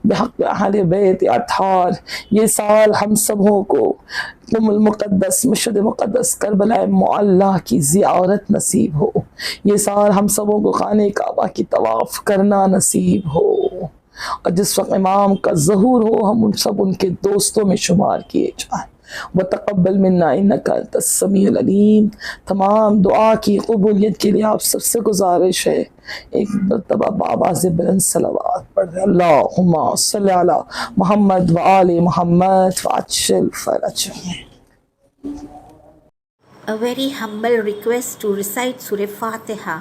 بحق اہل بیت اطہار یہ سال ہم سبوں کو قم المقدس مشہد مقدس کربلا معلیٰ کی زیارت نصیب ہو. یہ سال ہم سبوں کو خانہ کعبہ کی طواف کرنا نصیب ہو. اور جس وقت امام کا ظہور ہو ہم سب ان کے دوستوں میں شمار کیے جائیں. وتقبل منا انک انت السمیع العلیم. تمام دعا کی قبولیت کے لیے آپ سب سے گزارش ہے ایک مرتبہ بآواز بلند صلوات پڑھ رہے. اللہم صلی علی محمد وآل محمد وعجل فرجهم. A very humble request to recite Surah Fatiha.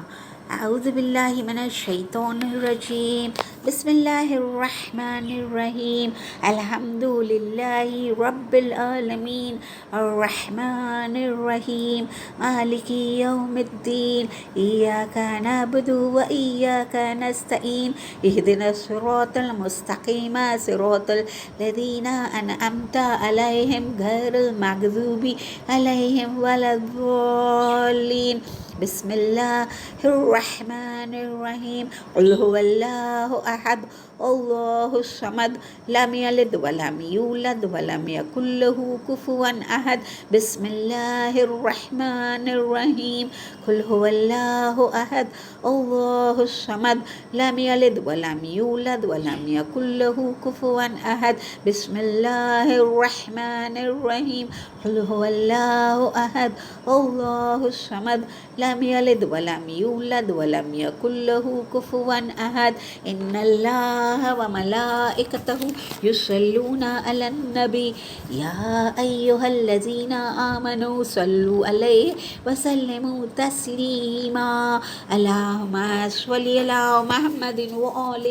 أعوذ بالله من الشيطان الرجيم. بسم الله الرحمن الرحيم. الحمد لله رب العالمين الرحمن الرحيم مالك يوم الدين إياك نعبد وإياك نستعين اهدنا الصراط المستقيم صراط الذين أنعمت عليهم غير المغضوب عليهم ولا الضالين. بسم الله الرحمن الرحيم. قل هو الله أحد الله الصمد لم يلد ولم يولد ولم يكن له كفوا أحد. بسم الله الرحمن الرحيم. قل هو الله أحد الله الصمد لم يلد ولم يولد ولم يكن له كفوا أحد. بسم الله الرحمن الرحيم. قل هو الله أحد الله الصمد لم يلد ولم يولد ولم يكن له كفوا أحد. إن الله وملائكته يصلون على النبي يا أيها الذين آمنوا صلوا عليه وسلموا تسليما. اللهم صل على محمد وآل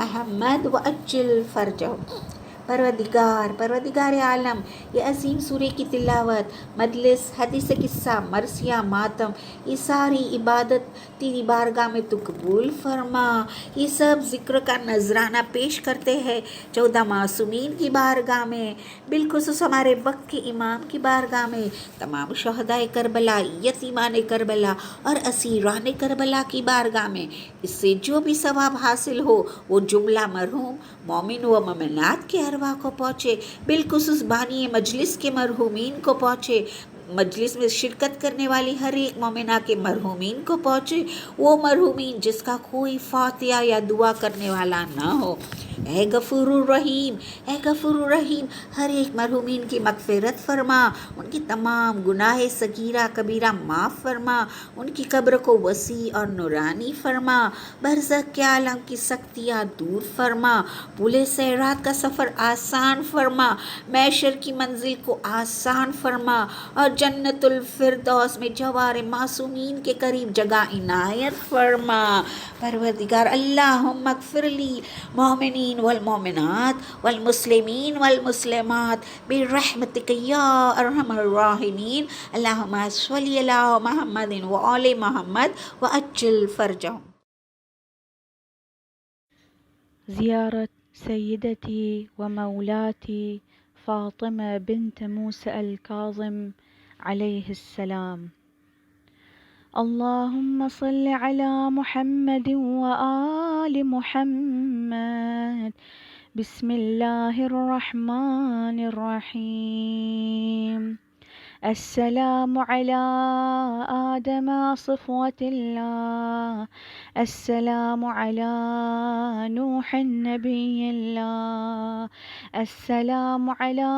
محمد وعجل فرجهم. پروردگار عالم، یہ عظیم سورے کی تلاوت، مجلس، حدیث قصہ، مرثیہ، ماتم، یہ ساری عبادت تیری بارگاہ میں تو قبول فرما۔ یہ سب ذکر کا نذرانہ پیش کرتے ہیں 14 معصومین کی بارگاہ میں، بالخصوص ہمارے وقت کے امام کی بارگاہ میں، تمام شہدائے کربلا، یتیمان کربلا اور اسیران کربلا کی بارگاہ میں۔ اس سے جو بھی ثواب حاصل ہو وہ جملہ مرحوم مومن و مومنات کے ارواح کو پہنچے، بالخصوص بانی مجلس کے مرحومین کو پہنچے، مجلس میں شرکت کرنے والی ہر ایک مومنہ کے مرحومین کو پہنچے، وہ مرحومین جس کا کوئی فاتحہ یا دعا کرنے والا نہ ہو۔ اے غفور الرحیم، اے غفور الرحیم، ہر ایک مرحومین کی مغفرت فرما، ان کی تمام گناہ صغیرہ کبیرہ معاف فرما، ان کی قبر کو وسیع اور نورانی فرما، برزخ کے عالم کی سختیاں دور فرما، پل صراط کا سفر آسان فرما، محشر کی منزل کو آسان فرما، اور جنت الفردوس میں جوار معصومین کے قریب جگہ عنایت فرما۔ پروردگار اللہم اغفر لی مومنین والمومنات والمسلمین والمسلمات برحمتک یا ارحم الراحمین، اللہم صلی علی محمد وآل محمد وعجل فرجہم۔ زيارة سيدتي ومولاتي فاطمة بنت موسى الكاظم عليه السلام. اللهم صل على محمد وآل محمد. بسم الله الرحمن الرحيم. السلام على آدم صفوة الله، السلام على نوح نبي الله، السلام على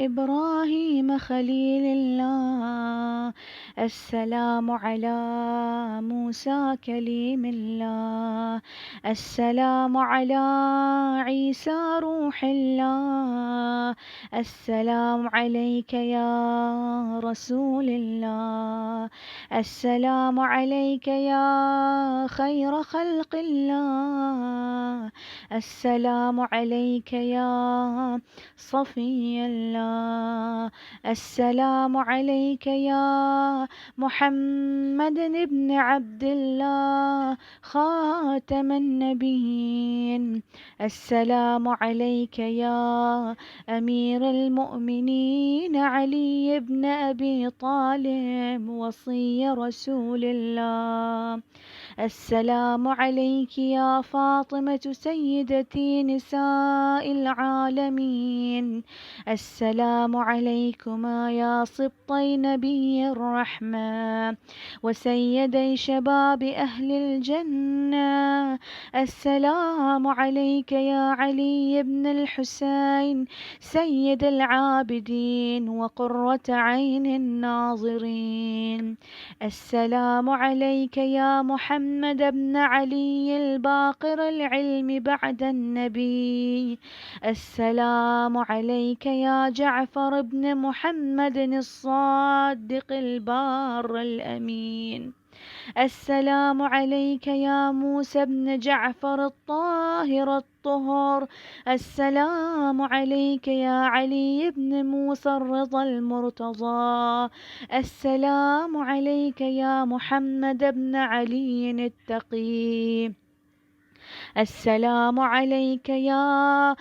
إبراهيم خليل الله، السلام على موسى كليم الله، السلام على عيسى روح الله، السلام عليك يا رسول الله، السلام عليك يا خير خلق الله، السلام عليك يا صفي الله، السلام عليك يا محمد بن عبد الله خاتم النبيين، السلام عليك يا أمير المؤمنين علي بن أبي طالب وصي رسول الله، السلام عليك يا فاطمة سيدتي نساء العالمين، السلام عليكما يا سبطي نبي الرحمة وسيدي شباب أهل الجنة، السلام عليك يا علي بن الحسين سيد العابدين وقرة عين الناظرين، السلام عليك يا محمد بن علي الباقر العلم بعد النبي، السلام عليك يا جعفر بن محمد الصادق البار الأمين، السلام عليك يا موسى بن جعفر الطاهر الطهر، السلام عليك يا علي بن موسى الرضا المرتضى، السلام عليك يا محمد بن علي التقي، السلام عليك يا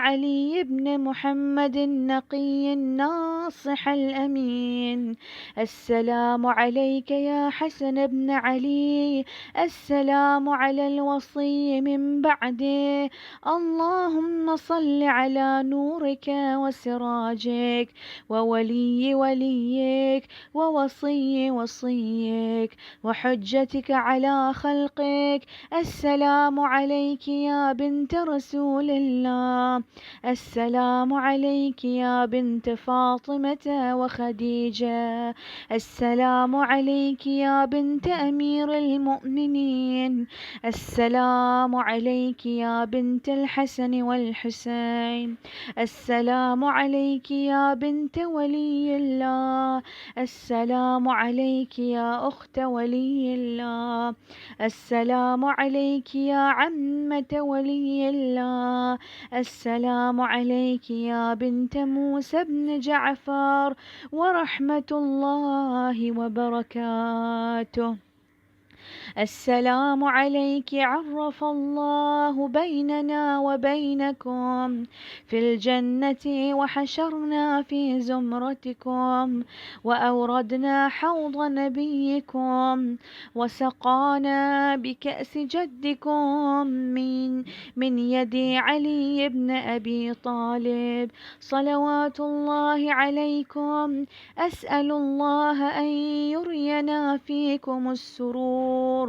علي بن محمد النقي الناصح الأمين، السلام عليك يا حسن بن علي، السلام على الوصي من بعده، اللهم صل على نورك وسراجك وولي وليك ووصي وصيك وحجتك على خلقك، السلام عليك يا بنت رسول الله، السلام عليك يا بنت فاطمة وخديجة، السلام عليك يا بنت أمير المؤمنين، السلام عليك يا بنت الحسن والحسين، السلام عليك يا بنت ولي الله، السلام عليك يا أخت ولي الله، السلام عليك يا عمة ولي الله، السلام عليك يا بنت موسى بن جعفر ورحمة الله وبركاته. السلام عليك عرف الله بيننا وبينكم في الجنة وحشرنا في زمرتكم وأوردنا حوض نبيكم وسقانا بكأس جدكم من يد علي بن أبي طالب صلوات الله عليكم. أسأل الله أن يرينا فيكم السرور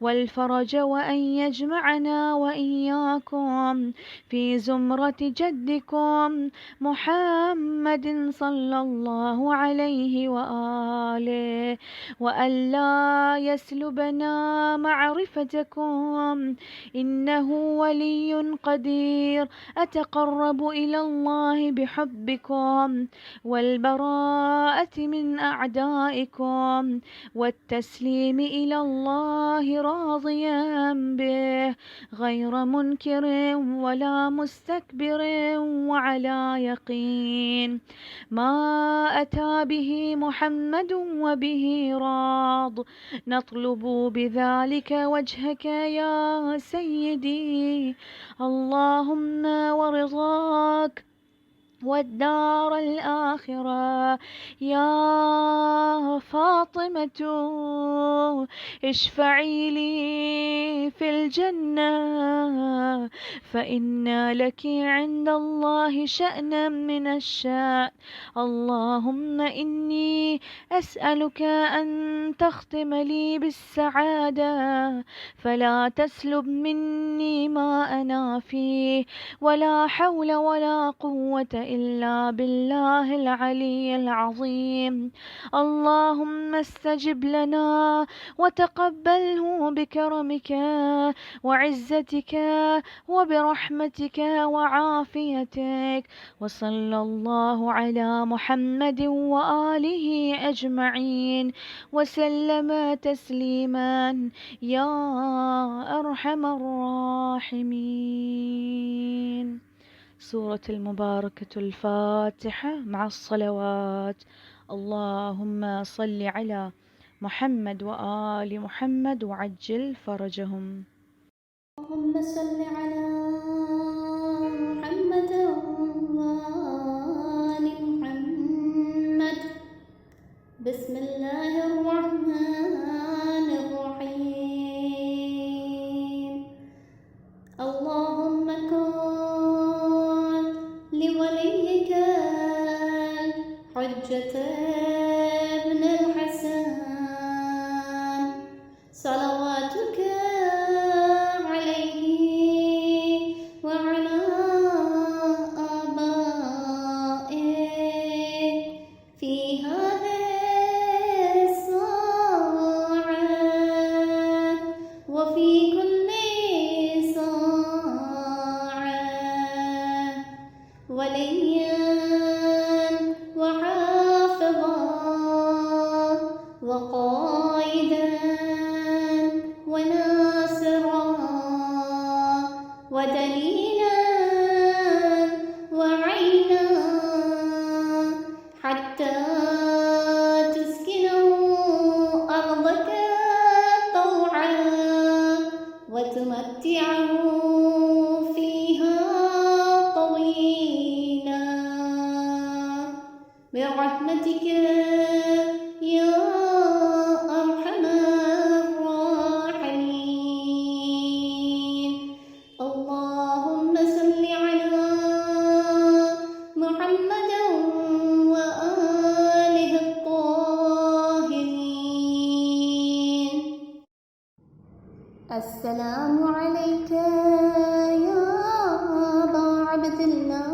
والفرج وأن يجمعنا وإياكم في زمرة جدكم محمد صلى الله عليه وآله، وأن لا يسلبنا معرفتكم إنه ولي قدير. أتقرب إلى الله بحبكم والبراءة من أعدائكم والتسليم إلى الله راضيا به غير منكر ولا مستكبر وعلى يقين ما أتى به محمد وبه راض. نطلب بذلك وجهك يا سيدي اللهم ورضاك والدار الآخرة. يا فاطمة اشفعي لي في الجنة فإن لك عند الله شأنا من الشأن. اللهم إني أسألك أن تختم لي بالسعادة فلا تسلب مني ما أنا فيه، ولا حول ولا قوة إلا بالله العلي العظيم. اللهم استجب لنا وتقبله بكرمك وعزتك وبرحمتك وعافيتك، وصلى الله على محمد وآله أجمعين وسلم تسليما يا أرحم الراحمين. سورة المباركة الفاتحة مع الصلوات. اللهم صل على محمد وآل محمد وعجل فرجهم. اللهم صل على محمد وآل محمد. بسم الله الرحمن الرحيم. اللهم كن لوليك الحجة ابن الحسن صلواتك عليه وعلى آبائه في هذه الساعة وفي كل ساعة وليا وحافظا وقائدا وناصرا ودليلا وعينا حتى تسكنوا أرضك طوعا وتمتعه فيها طويلا برحمتك يا أرحم الراحمين. اللهم صل على محمد وآله الطاهرين. السلام عليك يا أبا عبد الله.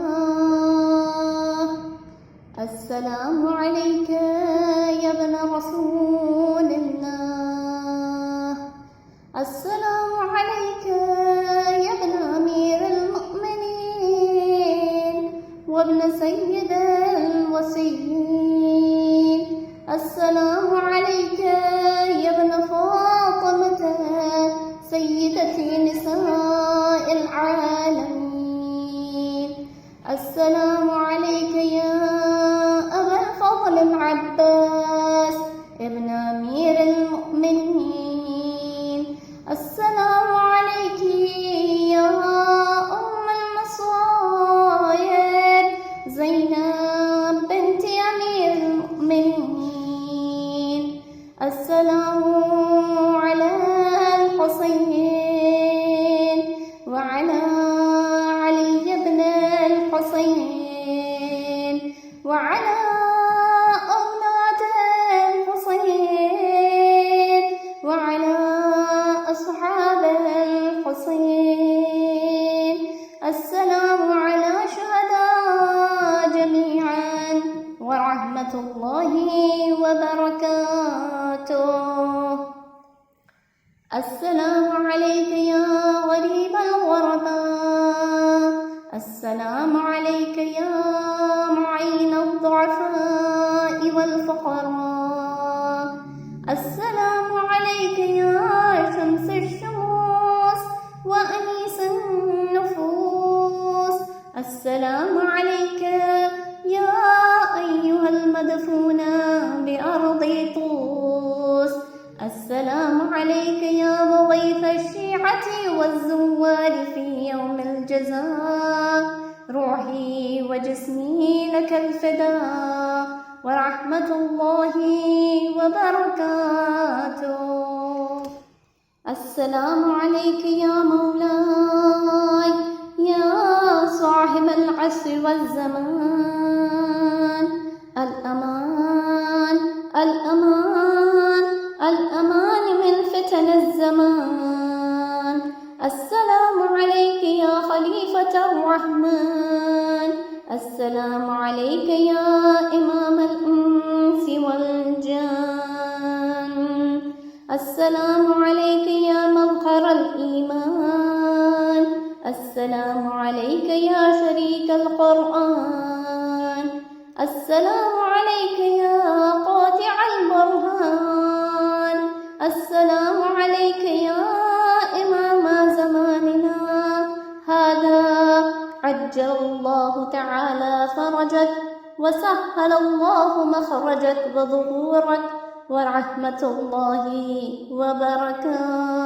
السلام عليك يا ابن رسول الله. السلام عليك يا ابن أمير المؤمنين وابن سيد الوصيين السلام عليك يا ابن فاطمة سيدتي نساء العالمين. السلام عليك يا أبا الفضل العباس ابن أمير المؤمنين. السلام عليك يا أم المصائب زينب بنت أمير المؤمنين. السلام على الحسين وعلى علي بن الحسين وعلى أولاد الحسين وعلى أصحاب الحسين. السلام على شهداء جميعا ورحمة الله وبركاته. السلام عليك يا غريب الغرباء. السلام عليك يا معين الضعفاء والفقراء. السلام عليك يا شمس الشموس وأنيس النفوس. السلام عليك يا أيها المدفون بأرض طوس. السلام عليك يا مضيف الشيعة والزوار في يوم الجزاء. روحي وجسمي لك الفداء ورحمة الله وبركاته. السلام عليك يا مولاي يا صاحب العصر والزمان. الأمان الأمان الأمان من فتن الزمان. السلام عليك يا خليفة الرحمن. السلام عليك يا إمام الإنس والجان. السلام عليك يا مظهر الإيمان. السلام عليك يا شريك القرآن. السلام عليك يا قاطع البرهان. السلام عليك يا إمام زماننا هذا. عجل الله تعالى فرجك وسهل الله مخرجك وظهورك ورحمة الله وبركاته.